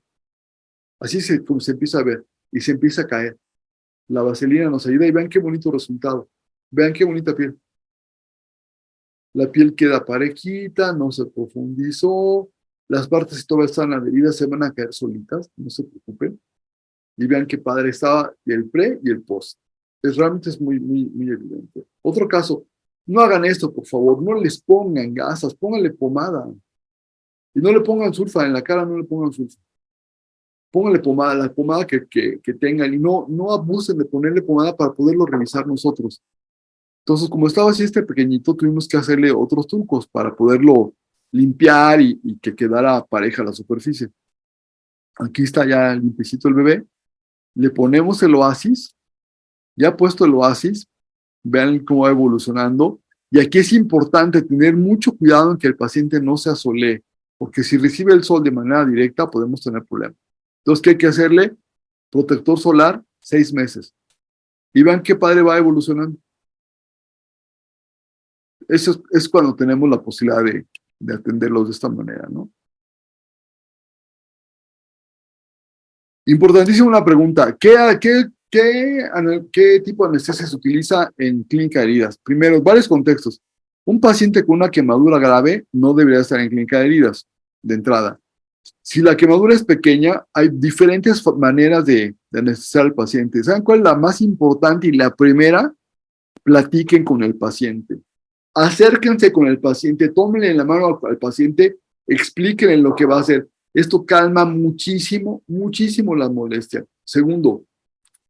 Speaker 2: Así como se empieza a ver y se empieza a caer. La vaselina nos ayuda y vean qué bonito resultado. Vean qué bonita piel. La piel queda parejita, no se profundizó. Las partes que todavía están adheridas se van a caer solitas, no se preocupen. Y vean qué padre estaba el pre y el post. Realmente es muy, muy, muy evidente. Otro caso, no hagan esto, por favor. No les pongan gasas, pónganle pomada. Y no le pongan sulfa en la cara, no le pongan sulfa. Pónganle pomada, la pomada que tengan y no abusen de ponerle pomada para poderlo revisar nosotros. Entonces, como estaba así este pequeñito, tuvimos que hacerle otros trucos para poderlo limpiar y que quedara pareja la superficie. Aquí está ya limpiecito el bebé. Le ponemos el oasis. Ya puesto el oasis, vean cómo va evolucionando. Y aquí es importante tener mucho cuidado en que el paciente no se asolee, porque si recibe el sol de manera directa podemos tener problemas. Entonces, ¿qué hay que hacerle? Protector solar, 6 meses. Y vean qué padre va evolucionando. Eso es cuando tenemos la posibilidad de atenderlos de esta manera, ¿no? Importantísima una pregunta. ¿Qué tipo de anestesia se utiliza en clínica de heridas? Primero, varios contextos. Un paciente con una quemadura grave no debería estar en clínica de heridas, de entrada. Si la quemadura es pequeña, hay diferentes maneras de anestesiar al paciente. ¿Saben cuál es la más importante y la primera? Platiquen con el paciente. Acérquense con el paciente, tómenle la mano al paciente, explíquenle lo que va a hacer. Esto calma muchísimo, muchísimo la molestia. Segundo,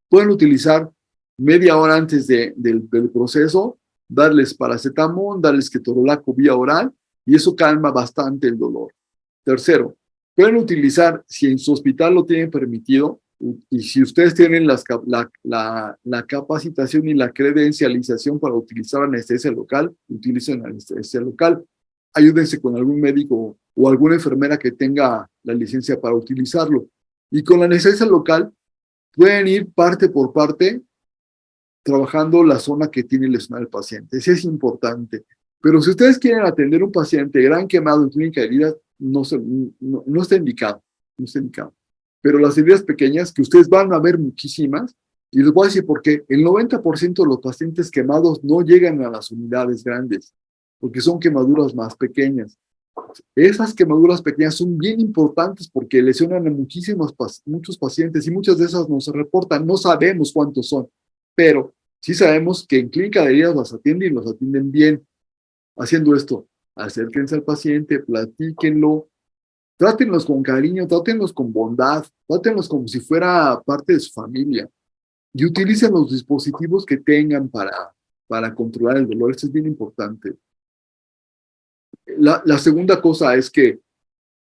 Speaker 2: pueden utilizar media hora antes del proceso, darles paracetamol, darles ketorolaco vía oral, y eso calma bastante el dolor. Tercero, pueden utilizar, si en su hospital lo tienen permitido, y si ustedes tienen la capacitación y la credencialización para utilizar anestesia local, utilicen anestesia local. Ayúdense con algún médico o alguna enfermera que tenga la licencia para utilizarlo. Y con la anestesia local, pueden ir parte por parte trabajando la zona que tiene lesionado el paciente. Eso es importante. Pero si ustedes quieren atender a un paciente gran quemado en clínica de heridas, no está indicado. No está indicado. Pero las heridas pequeñas, que ustedes van a ver muchísimas, y les voy a decir por qué. El 90% de los pacientes quemados no llegan a las unidades grandes, porque son quemaduras más pequeñas. Esas quemaduras pequeñas son bien importantes porque lesionan a muchos pacientes y muchas de esas no se reportan. No sabemos cuántos son, pero sí sabemos que en clínica de heridas las atienden y los atienden bien. Haciendo esto, acérquense al paciente, platíquenlo, trátenlos con cariño, trátenlos con bondad, trátenlos como si fuera parte de su familia y utilicen los dispositivos que tengan para controlar el dolor. Esto es bien importante. La segunda cosa es que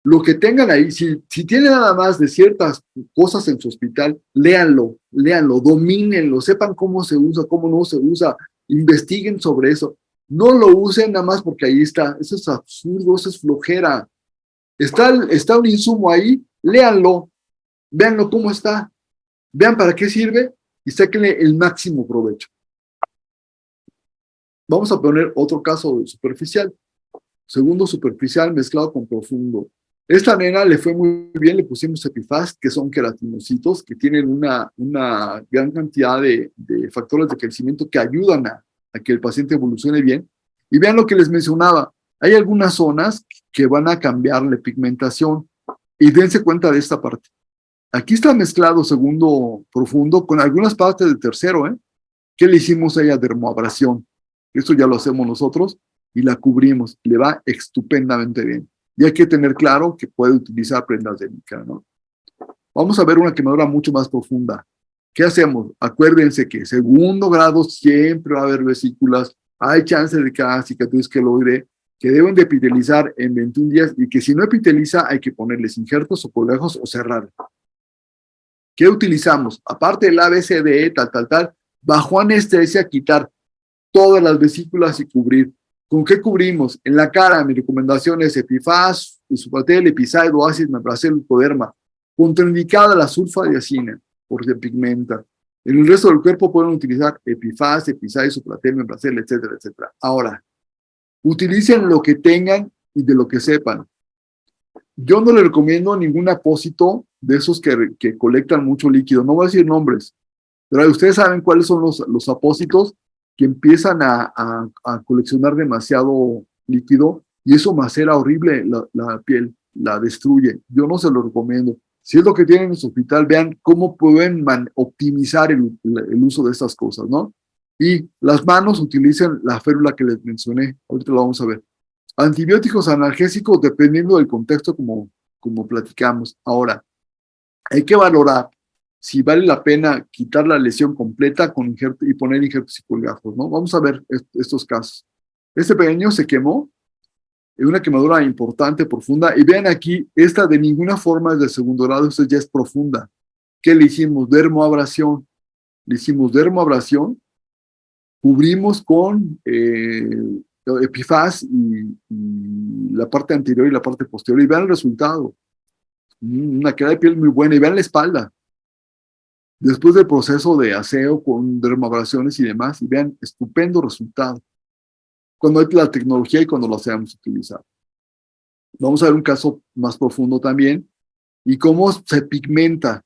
Speaker 2: lo que tengan ahí, si tienen nada más de ciertas cosas en su hospital, léanlo, domínenlo, sepan cómo se usa, cómo no se usa, investiguen sobre eso. No lo usen nada más porque ahí está. Eso es absurdo, eso es flojera. Está un insumo ahí, léanlo, véanlo cómo está, vean para qué sirve y sáquenle el máximo provecho. Vamos a poner otro caso superficial. Segundo superficial mezclado con profundo. Esta nena le fue muy bien, le pusimos Epifast, que son queratinocitos, que tienen una gran cantidad de factores de crecimiento que ayudan a que el paciente evolucione bien. Y vean lo que les mencionaba, hay algunas zonas que van a cambiarle pigmentación, y dense cuenta de esta parte. Aquí está mezclado segundo profundo con algunas partes del tercero, ¿Qué le hicimos a ella? Dermoabrasión. Esto ya lo hacemos nosotros y la cubrimos. Le va estupendamente bien. Y hay que tener claro que puede utilizar prendas de mica, ¿no? Vamos a ver una quemadura mucho más profunda. ¿Qué hacemos? Acuérdense que segundo grado siempre va a haber vesículas. Hay chance de que haya cicatriz queloide que deben de epitelizar en 21 días y que si no epiteliza hay que ponerles injertos o colejos o cerrar. ¿Qué utilizamos? Aparte del ABCDE, tal, bajo anestesia, quitar todas las vesículas y cubrir. ¿Con qué cubrimos? En la cara, mi recomendación es Epifast, Supratel, Episaid, Oasis, Membracel, Hipoderma. Contraindicada la sulfadiazina, porque pigmenta. En el resto del cuerpo pueden utilizar Epifast, Episaid, Supratel, Membracel, etcétera, etcétera. Ahora, utilicen lo que tengan y de lo que sepan. Yo no le recomiendo ningún apósito de esos que colectan mucho líquido. No voy a decir nombres, pero ustedes saben cuáles son los apósitos que empiezan a coleccionar demasiado líquido y eso macera horrible la piel, la destruye. Yo no se lo recomiendo. Si es lo que tienen en su hospital, vean cómo pueden optimizar el uso de estas cosas, ¿no? Y las manos, utilicen la férula que les mencioné. Ahorita lo vamos a ver. Antibióticos analgésicos, dependiendo del contexto, como platicamos. Ahora, hay que valorar si vale la pena quitar la lesión completa con injerto y poner injertos y colgajos, ¿no? Vamos a ver estos casos. Este pequeño se quemó, es una quemadura importante, profunda, y vean aquí, esta de ninguna forma es de segundo grado, esto ya es profunda. ¿Qué le hicimos? Dermoabrasión. Le hicimos dermoabrasión, cubrimos con epifaz y la parte anterior y la parte posterior, y vean el resultado. Una queda de piel muy buena, y vean la espalda. Después del proceso de aseo con dermoabrasiones y demás, y vean, estupendo resultado. Cuando hay la tecnología y cuando lo sabemos utilizar. Vamos a ver un caso más profundo también, y cómo se pigmenta.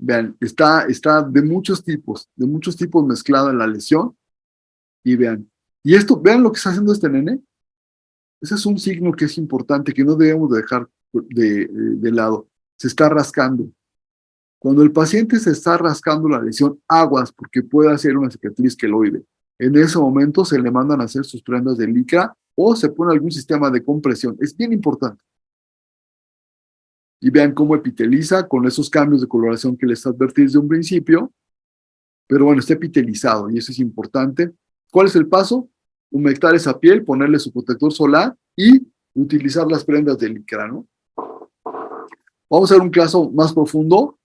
Speaker 2: Vean, está de muchos tipos mezclada en la lesión, y vean. Y esto, vean lo que está haciendo este nene. Ese es un signo que es importante, que no debemos dejar de lado. Se está rascando. Cuando el paciente se está rascando la lesión, aguas, porque puede hacer una cicatriz queloide. En ese momento se le mandan a hacer sus prendas de licra o se pone algún sistema de compresión. Es bien importante. Y vean cómo epiteliza con esos cambios de coloración que les advertí desde un principio. Pero bueno, está epitelizado y eso es importante. ¿Cuál es el paso? Humectar esa piel, ponerle su protector solar y utilizar las prendas de licra, ¿no? Vamos a ver un caso más profundo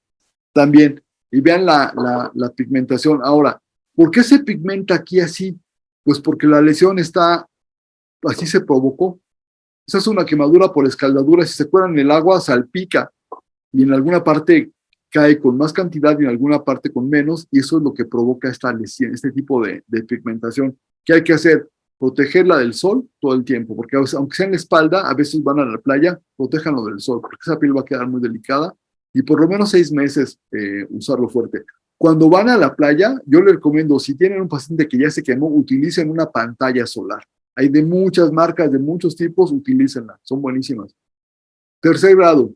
Speaker 2: también. Y vean la pigmentación. Ahora, ¿por qué se pigmenta aquí así? Pues porque la lesión está, así se provocó. Esa es una quemadura por escaldadura. Si se acuerdan, el agua salpica y en alguna parte cae con más cantidad y en alguna parte con menos, y eso es lo que provoca esta lesión, este tipo de pigmentación. ¿Qué hay que hacer? Protegerla del sol todo el tiempo, porque aunque sea en la espalda, a veces van a la playa, protéjanlo del sol, porque esa piel va a quedar muy delicada, y por lo menos 6 meses usarlo fuerte. Cuando van a la playa, yo les recomiendo, si tienen un paciente que ya se quemó, utilicen una pantalla solar. Hay de muchas marcas, de muchos tipos, utilícenla, son buenísimas. Tercer grado,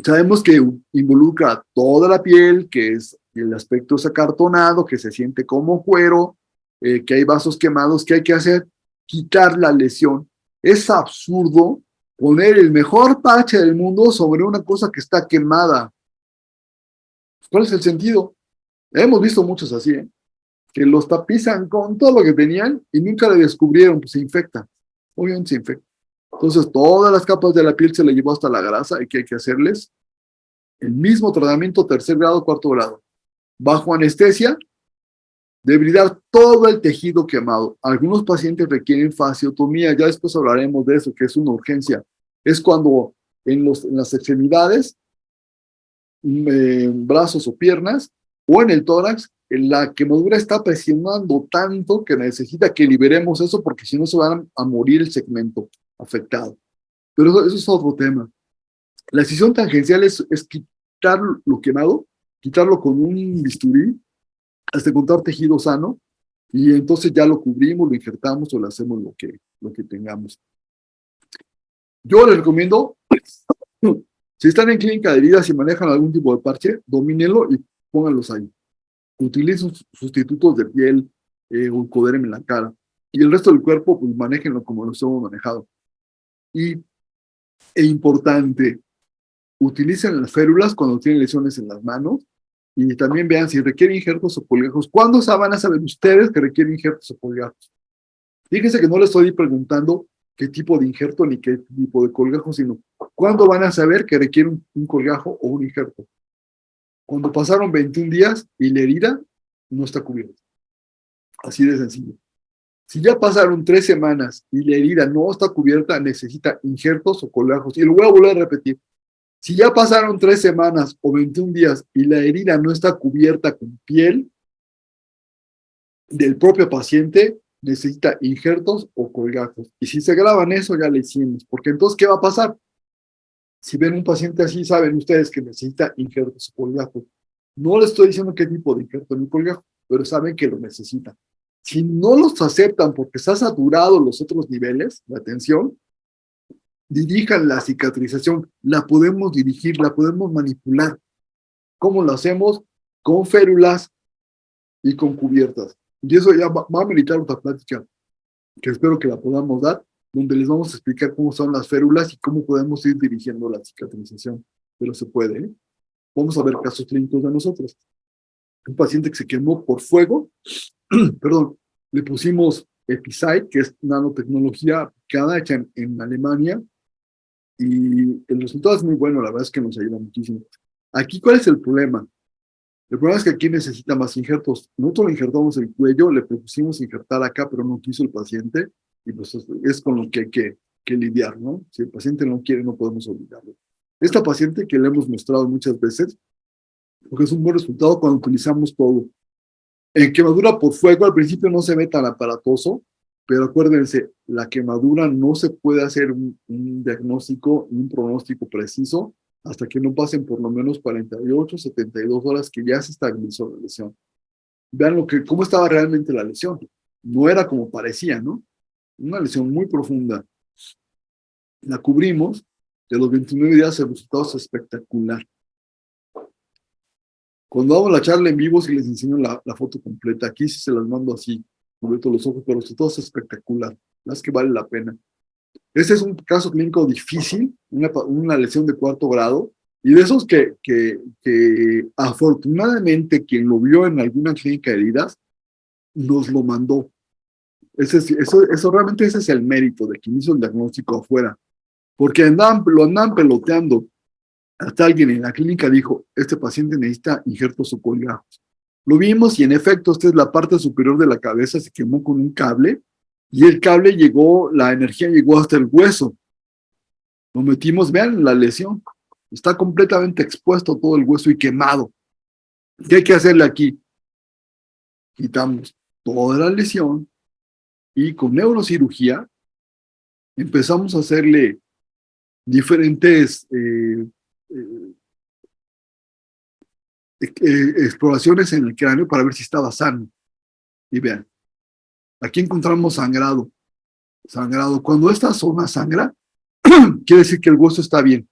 Speaker 2: sabemos que involucra toda la piel, que es el aspecto es acartonado, que se siente como cuero, que hay vasos quemados. ¿Qué hay que hacer? Quitar la lesión. Es absurdo poner el mejor parche del mundo sobre una cosa que está quemada. ¿Cuál es el sentido? Hemos visto muchos así, que los tapizan con todo lo que tenían y nunca le descubrieron, pues se infecta. Obviamente se infecta. Entonces, todas las capas de la piel se le llevó hasta la grasa. ¿Y qué hay que hacerles? El mismo tratamiento, tercer grado, cuarto grado. Bajo anestesia, debridar todo el tejido quemado. Algunos pacientes requieren fasciotomía, ya después hablaremos de eso, que es una urgencia. Es cuando en las extremidades, brazos o piernas, o en el tórax, la quemadura está presionando tanto que necesita que liberemos eso, porque si no se van a morir el segmento afectado. Pero eso es otro tema. La excisión tangencial es quitar lo quemado, quitarlo con un bisturí hasta encontrar tejido sano, y entonces ya lo cubrimos, lo injertamos o le hacemos lo que tengamos. Yo les recomiendo, si están en clínica de heridas y manejan algún tipo de parche, domínenlo y pónganlos ahí. Utilicen sustitutos de piel o Ulcoderm en la cara. Y el resto del cuerpo, pues manéjenlo como lo hemos manejado. E importante, utilicen las férulas cuando tienen lesiones en las manos, y también vean si requieren injertos o colgajos. ¿Cuándo van a saber ustedes que requieren injertos o colgajos? Fíjense que no les estoy preguntando qué tipo de injerto ni qué tipo de colgajo, sino cuándo van a saber que requieren un colgajo o un injerto. Cuando pasaron 21 días y la herida no está cubierta. Así de sencillo. Si ya pasaron 3 semanas y la herida no está cubierta, necesita injertos o colgajos. Y lo voy a volver a repetir. Si ya pasaron 3 semanas o 21 días y la herida no está cubierta con piel del propio paciente, necesita injertos o colgajos. Y si se graban eso, ya le hicimos. Porque entonces, ¿qué va a pasar? Si ven un paciente así, saben ustedes que necesita injertos o colgajos. No les estoy diciendo qué tipo de injerto ni colgajo, pero saben que lo necesitan. Si no los aceptan porque está saturado los otros niveles de atención, dirijan la cicatrización, la podemos dirigir, la podemos manipular. ¿Cómo lo hacemos? Con férulas y con cubiertas. Y eso ya va a meditar otra plática, que espero que la podamos dar, donde les vamos a explicar cómo son las férulas y cómo podemos ir dirigiendo la cicatrización. Pero se puede, ¿eh? Vamos a ver casos clínicos de nosotros. Un paciente que se quemó por fuego, perdón, le pusimos Episide, que es nanotecnología aplicada, hecha en Alemania, y el resultado es muy bueno, la verdad es que nos ayuda muchísimo. Aquí, ¿cuál es el problema? El problema es que aquí necesita más injertos. Nosotros le injertamos el cuello, le propusimos injertar acá, pero no quiso el paciente, y pues es con lo que hay que lidiar, ¿no? Si el paciente no quiere, no podemos obligarlo. Esta paciente que le hemos mostrado muchas veces, porque es un buen resultado cuando utilizamos todo. En quemadura por fuego al principio no se ve tan aparatoso, pero acuérdense, la quemadura no se puede hacer un diagnóstico, un pronóstico preciso hasta que no pasen por lo menos 48, 72 horas que ya se estabilizó la lesión. Vean cómo estaba realmente la lesión. No era como parecía, ¿no? Una lesión muy profunda. La cubrimos, de los 29 días el resultado es espectacular. Cuando hago la charla en vivo, sí les enseño la foto completa. Aquí sí se las mando así, cubierto los ojos, pero todo es espectacular. Es que vale la pena. Este es un caso clínico difícil, una lesión de 4º grado, y de esos que afortunadamente quien lo vio en alguna clínica de heridas nos lo mandó. Eso realmente ese es el mérito de quien hizo el diagnóstico afuera, porque lo andaban peloteando. Hasta alguien en la clínica dijo, este paciente necesita injertos o colgajos. Lo vimos y en efecto, esta es la parte superior de la cabeza, se quemó con un cable y el cable la energía llegó hasta el hueso. Lo metimos, vean la lesión, está completamente expuesto todo el hueso y quemado. ¿Qué hay que hacerle aquí? Quitamos toda la lesión y con neurocirugía empezamos a hacerle diferentes exploraciones en el cráneo para ver si estaba sano. Y vean, aquí encontramos sangrado. Sangrado. Cuando esta zona sangra, quiere decir que el hueso está bien.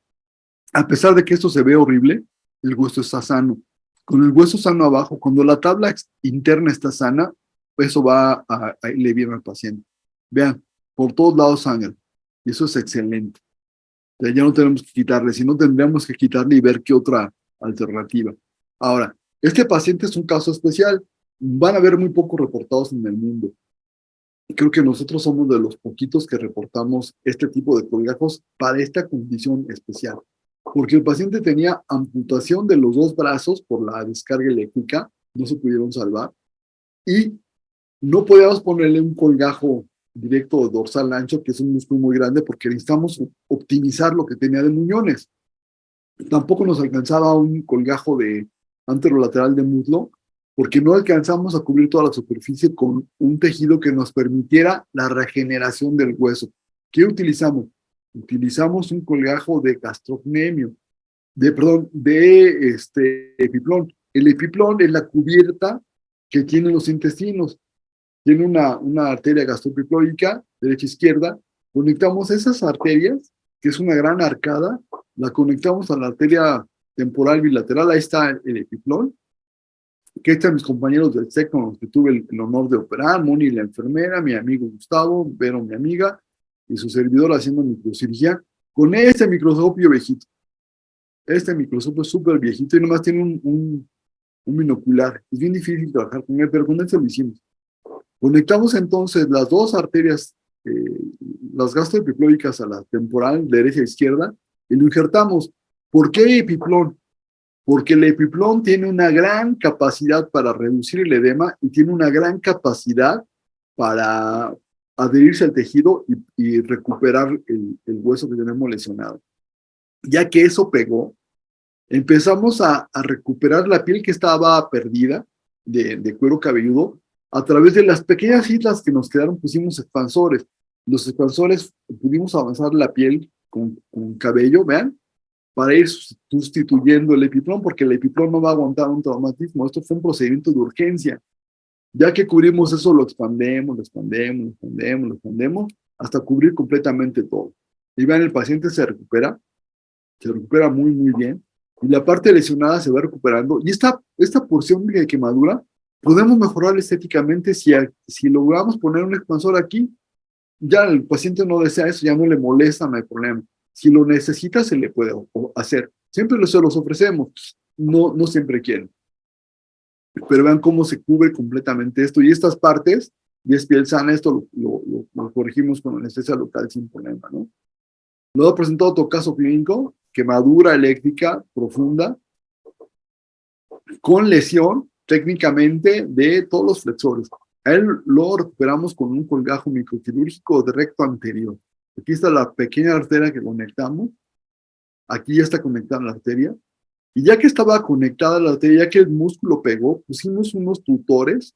Speaker 2: A pesar de que esto se ve horrible, el hueso está sano. Con el hueso sano abajo, cuando la tabla interna está sana, eso va a irle bien al paciente. Vean, por todos lados sangra. Y eso es excelente. Ya no tenemos que quitarle, sino tendríamos que quitarle y ver qué otra alternativa. Ahora, este paciente es un caso especial. Van a haber muy pocos reportados en el mundo. Creo que nosotros somos de los poquitos que reportamos este tipo de colgajos para esta condición especial. Porque el paciente tenía amputación de los 2 brazos por la descarga eléctrica, no se pudieron salvar, y no podíamos ponerle un colgajo directo dorsal ancho, que es un músculo muy grande, porque necesitamos optimizar lo que tenía de muñones. Tampoco nos alcanzaba un colgajo de anterolateral de muslo, porque no alcanzamos a cubrir toda la superficie con un tejido que nos permitiera la regeneración del hueso. ¿Qué utilizamos? Utilizamos un colgajo de gastrocnemio, de epiplón. El epiplón es la cubierta que tienen los intestinos. Tiene una arteria gastroepiploica, derecha e izquierda. Conectamos esas arterias, que es una gran arcada, la conectamos a la arteria temporal bilateral, ahí está el epiplón, que están mis compañeros del SEC con los que tuve el honor de operar, Moni, la enfermera, mi amigo Gustavo, Vero, mi amiga, y su servidor haciendo microcirugía, con este microscopio viejito. Este microscopio es súper viejito y nomás tiene un binocular. Es bien difícil trabajar con él, pero con este lo hicimos. Conectamos entonces las 2 arterias, las gastroepiploicas a la temporal derecha e izquierda, y lo injertamos. ¿Por qué epiplón? Porque el epiplón tiene una gran capacidad para reducir el edema y tiene una gran capacidad para adherirse al tejido y recuperar el hueso que tenemos lesionado. Ya que eso pegó, empezamos a recuperar la piel que estaba perdida de cuero cabelludo. A través de las pequeñas islas que nos quedaron pusimos expansores. Los expansores pudimos avanzar la piel con cabello, vean, para ir sustituyendo el epiplón, porque el epiplón no va a aguantar un traumatismo. Esto fue un procedimiento de urgencia. Ya que cubrimos eso, lo expandemos, hasta cubrir completamente todo. Y vean, el paciente se recupera muy, muy bien, y la parte lesionada se va recuperando, y esta porción de quemadura podemos mejorar estéticamente si logramos poner un expansor aquí. Ya el paciente no desea eso, ya no le molesta, no hay problema. Si lo necesita, se le puede hacer. Siempre se los ofrecemos. no siempre quieren. Pero vean cómo se cubre completamente esto. Y estas partes, y es piel sana, esto lo corregimos con anestesia local sin problema, ¿no? Luego presentó otro caso clínico, quemadura eléctrica profunda, con lesión técnicamente de todos los flexores. A él lo recuperamos con un colgajo microquirúrgico de recto anterior. Aquí está la pequeña arteria que conectamos. Aquí ya está conectada la arteria. Y ya que estaba conectada la arteria, ya que el músculo pegó, pusimos unos tutores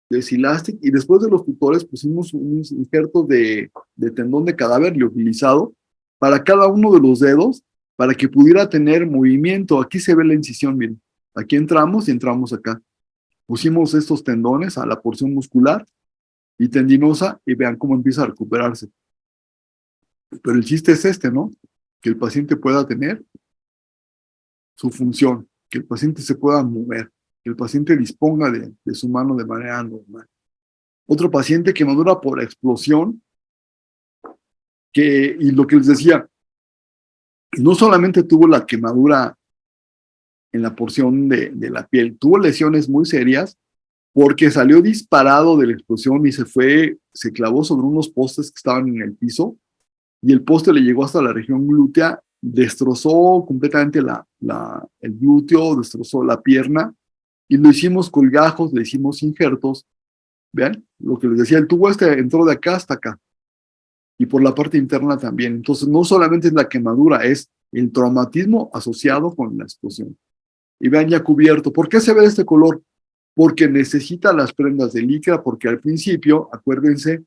Speaker 2: de Silastic y después de los tutores pusimos unos injertos de tendón de cadáver liophilizado para cada uno de los dedos para que pudiera tener movimiento. Aquí se ve la incisión, miren. Aquí entramos y entramos acá. Pusimos estos tendones a la porción muscular y tendinosa y vean cómo empieza a recuperarse. Pero el chiste es este, ¿no? Que el paciente pueda tener su función, que el paciente se pueda mover, que el paciente disponga de su mano de manera normal. Otro paciente quemadura por explosión, y lo que les decía, no solamente tuvo la quemadura en la porción de la piel, tuvo lesiones muy serias porque salió disparado de la explosión y se clavó sobre unos postes que estaban en el piso y el poste le llegó hasta la región glútea, destrozó completamente el glúteo, destrozó la pierna y lo hicimos colgajos, le hicimos injertos. Vean, lo que les decía, el tubo entró de acá hasta acá y por la parte interna también. Entonces no solamente es la quemadura, es el traumatismo asociado con la explosión. Y vean ya cubierto. ¿Por qué se ve este color? Porque necesita las prendas de licra, porque al principio, acuérdense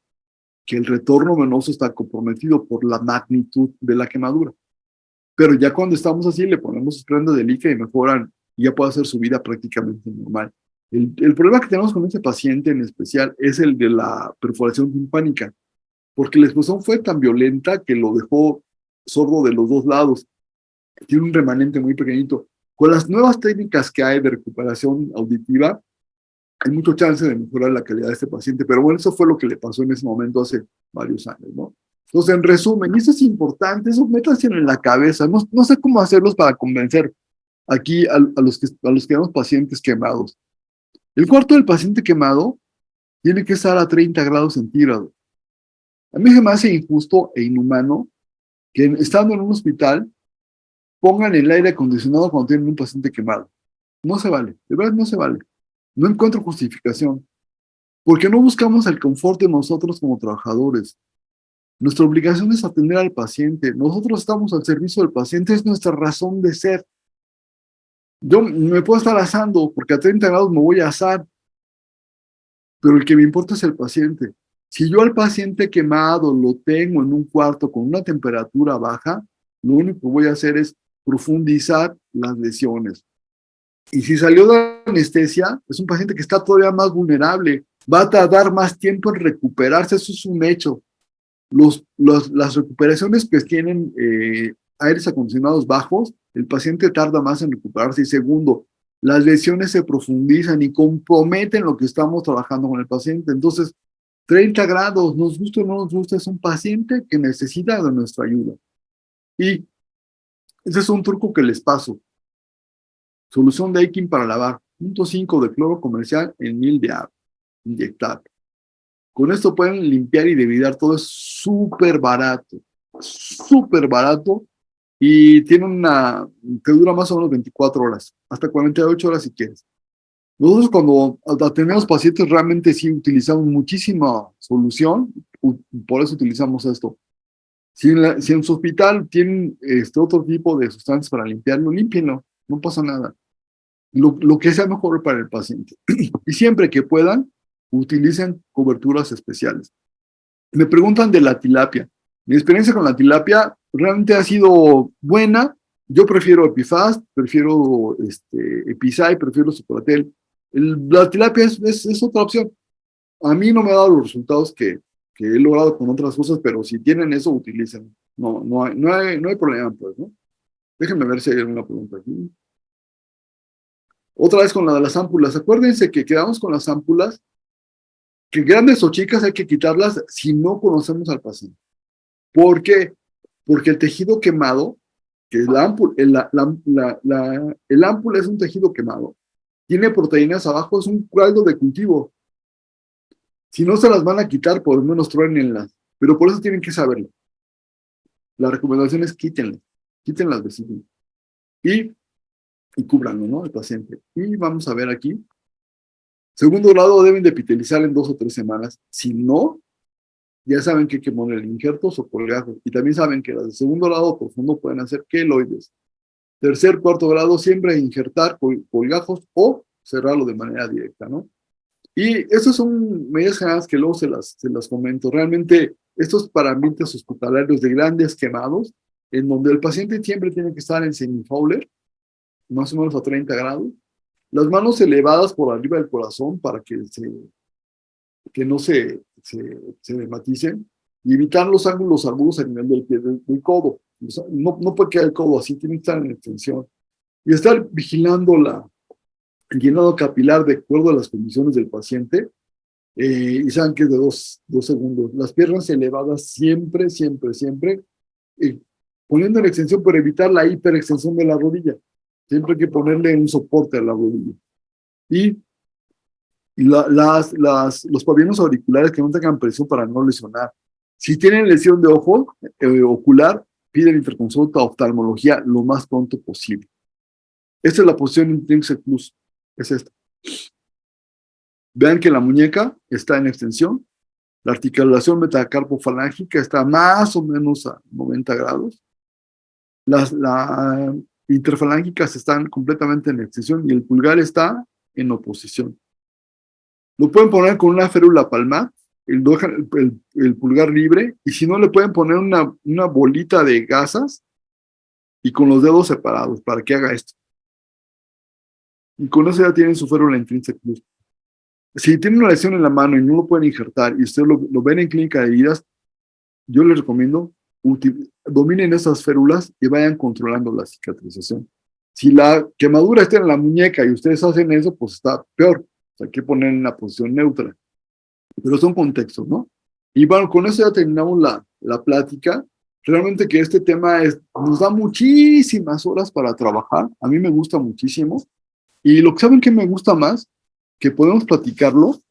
Speaker 2: que el retorno venoso está comprometido por la magnitud de la quemadura. Pero ya cuando estamos así, le ponemos prendas de licra y mejoran, y ya puede hacer su vida prácticamente normal. El problema que tenemos con este paciente en especial es el de la perforación timpánica, porque la explosión fue tan violenta que lo dejó sordo de los dos lados. Tiene un remanente muy pequeñito. Con las nuevas técnicas que hay de recuperación auditiva, hay mucho chance de mejorar la calidad de este paciente, pero bueno, eso fue lo que le pasó en ese momento hace varios años, ¿no? Entonces, en resumen, y eso es importante, eso métanse en la cabeza, no sé cómo hacerlos para convencer aquí a los que tenemos pacientes quemados. El cuarto del paciente quemado tiene que estar a 30 grados centígrados. A mí se me hace injusto e inhumano que estando en un hospital pongan el aire acondicionado cuando tienen un paciente quemado. No se vale, de verdad no se vale. No encuentro justificación. Porque no buscamos el confort de nosotros como trabajadores. Nuestra obligación es atender al paciente. Nosotros estamos al servicio del paciente, es nuestra razón de ser. Yo me puedo estar asando porque a 30 grados me voy a asar, pero el que me importa es el paciente. Si yo al paciente quemado lo tengo en un cuarto con una temperatura baja, lo único que voy a hacer es profundizar las lesiones. Y si salió de anestesia, es un paciente que está todavía más vulnerable, va a tardar más tiempo en recuperarse, eso es un hecho. Las recuperaciones que tienen aires acondicionados bajos, el paciente tarda más en recuperarse. Y segundo, las lesiones se profundizan y comprometen lo que estamos trabajando con el paciente. Entonces, 30 grados, nos gusta o no nos gusta, es un paciente que necesita de nuestra ayuda. Y ese es un truco que les paso. Solución de Aikin para lavar, 0.5 de cloro comercial en 1000 de agua, inyectable. Con esto pueden limpiar y devidar todo, es súper barato y tiene que dura más o menos 24 horas, hasta 48 horas si quieres. Nosotros cuando atendemos pacientes realmente sí utilizamos muchísima solución, por eso utilizamos esto. Si en su hospital tienen otro tipo de sustancias para limpiarlo, límpienlo, no pasa nada. Lo que sea mejor para el paciente. Y siempre que puedan, utilicen coberturas especiales. Me preguntan de la tilapia. Mi experiencia con la tilapia realmente ha sido buena. Yo prefiero Epifast, prefiero Episai, prefiero Sopratel. La tilapia es otra opción. A mí no me ha dado los resultados que he logrado con otras cosas, pero si tienen eso, utilicen. No hay problema, pues, ¿no? Déjenme ver si hay alguna pregunta aquí. Otra vez con la de las ámpulas. Acuérdense que quedamos con las ámpulas, que grandes o chicas hay que quitarlas si no conocemos al paciente. ¿Por qué? Porque el tejido quemado que el ámpula es un tejido quemado, tiene proteínas abajo, es un caldo de cultivo. Si no se las van a quitar, por lo menos truénenlas, pero por eso tienen que saberlo. La recomendación es quítenlas de sí y cúbranlo, ¿no? El paciente. Y vamos a ver aquí. Segundo grado deben de epitelizar en 2 o 3 semanas. Si no, ya saben que hay que poner injertos o colgajos. Y también saben que las de segundo grado profundo pueden hacer queloides. Tercer, cuarto grado, siempre injertar colgajos o cerrarlo de manera directa, ¿no? Y estas son medidas generales que luego se las comento. Realmente, esto es para ambientes hospitalarios de grandes quemados, en donde el paciente siempre tiene que estar en semifowler, más o menos a 30 grados, las manos elevadas por arriba del corazón para que no se dematicen, y evitar los ángulos agudos a nivel del pie, del codo. O sea, no puede quedar el codo así, tiene que estar en extensión. Y estar vigilando el llenado capilar de acuerdo a las condiciones del paciente, y saben que es de 2 segundos. Las piernas elevadas siempre, siempre, siempre, eh, poniendo en extensión para evitar la hiperextensión de la rodilla. Siempre hay que ponerle un soporte a la rodilla. Y los pabellones auriculares que no tengan presión para no lesionar. Si tienen lesión de ojo ocular, piden interconsulta a oftalmología lo más pronto posible. Esta es la posición Intrinsic Plus. Es esta. Vean que la muñeca está en extensión. La articulación metacarpofalángica está más o menos a 90 grados. Las interfalángicas están completamente en extensión y el pulgar está en oposición. Lo pueden poner con una férula palmar, el pulgar libre, y si no, le pueden poner una bolita de gasas y con los dedos separados para que haga esto. Y con eso ya tienen su férula Intrinsic Plus. Si tienen una lesión en la mano y no lo pueden injertar y ustedes lo ven en clínica de heridas, yo les recomiendo dominen esas férulas y vayan controlando la cicatrización. Si la quemadura está en la muñeca y ustedes hacen eso, pues está peor. O sea, hay que poner en una posición neutra. Pero son contextos, ¿no? Y bueno, con eso ya terminamos la plática. Realmente que este tema nos da muchísimas horas para trabajar. A mí me gusta muchísimo. Y lo que saben que me gusta más, que podemos platicarlo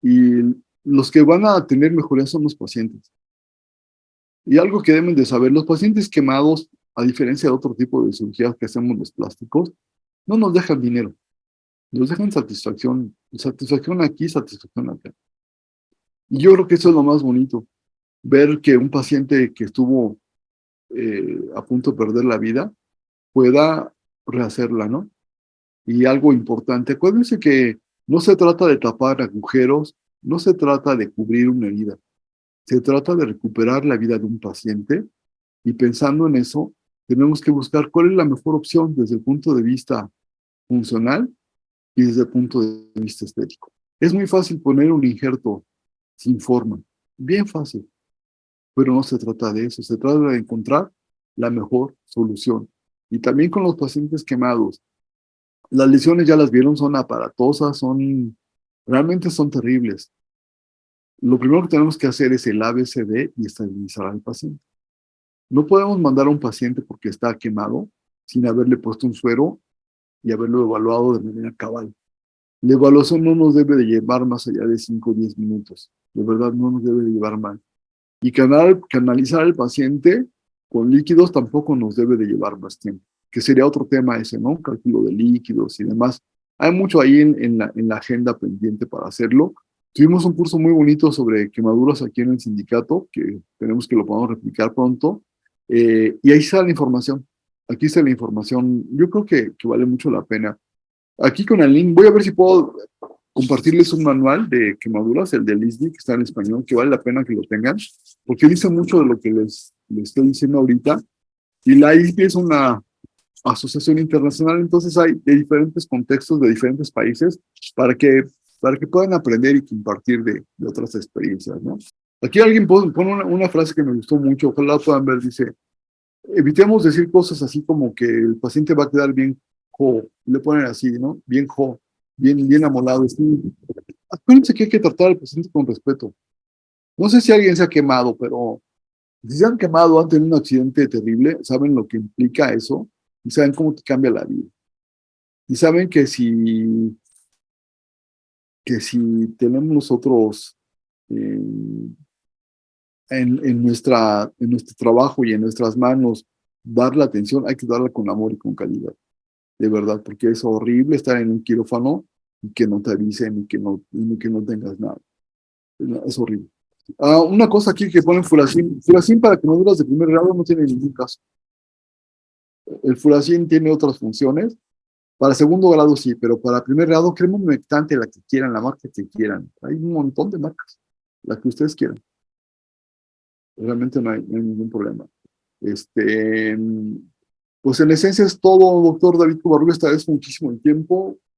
Speaker 2: y los que van a tener mejoría son los pacientes. Y algo que deben de saber, los pacientes quemados, a diferencia de otro tipo de cirugías que hacemos los plásticos, no nos dejan dinero, nos dejan satisfacción aquí, satisfacción acá. Y yo creo que eso es lo más bonito, ver que un paciente que estuvo a punto de perder la vida pueda rehacerla, ¿no? Y algo importante, acuérdense que no se trata de tapar agujeros, no se trata de cubrir una herida, se trata de recuperar la vida de un paciente, y pensando en eso, tenemos que buscar cuál es la mejor opción desde el punto de vista funcional y desde el punto de vista estético. Es muy fácil poner un injerto sin forma, bien fácil, pero no se trata de eso, se trata de encontrar la mejor solución. Y también con los pacientes quemados, las lesiones ya las vieron, son aparatosas, realmente son terribles. Lo primero que tenemos que hacer es el ABCD y estabilizar al paciente. No podemos mandar a un paciente porque está quemado sin haberle puesto un suero y haberlo evaluado de manera cabal. La evaluación no nos debe de llevar más allá de 5 o 10 minutos. De verdad, no nos debe de llevar mal. Y canalizar al paciente con líquidos tampoco nos debe de llevar más tiempo, que sería otro tema ese, ¿no? Cálculo de líquidos y demás. Hay mucho ahí en la agenda pendiente para hacerlo. Tuvimos un curso muy bonito sobre quemaduras aquí en el sindicato, que tenemos que lo podamos replicar pronto. Y ahí está la información. Aquí está la información. Yo creo que vale mucho la pena. Aquí con el link, voy a ver si puedo compartirles un manual de quemaduras, el del ISDI, que está en español, que vale la pena que lo tengan, porque dice mucho de lo que les estoy diciendo ahorita. Y la ISDI es una asociación internacional, entonces hay de diferentes contextos, de diferentes países, para que puedan aprender y compartir de otras experiencias, ¿no? Aquí alguien pone una frase que me gustó mucho, ojalá puedan ver, dice: evitemos decir cosas así como que el paciente va a quedar bien le ponen así, ¿no? Bien bien amolado. Acuérdense que hay que tratar al paciente con respeto. No sé si alguien se ha quemado, pero Si se han quemado, han tenido un accidente terrible, saben lo que implica eso y saben cómo te cambia la vida. Y saben que si tenemos nosotros eh, en nuestro trabajo y en nuestras manos darle atención, hay que darla con amor y con calidad, de verdad, porque es horrible estar en un quirófano y que no te avisen y que no tengas nada. Es horrible. Una cosa aquí que ponen furacin. Furacin para quemaduras de primer grado no tiene ningún caso. El furacin tiene otras funciones. Para segundo grado sí, pero para primer grado, crema humectante, la que quieran, la marca que quieran. Hay un montón de marcas, la que ustedes quieran. Realmente no hay ningún problema. Este, pues en esencia es todo, doctor David Covarrubias. Te agradezco muchísimo el tiempo.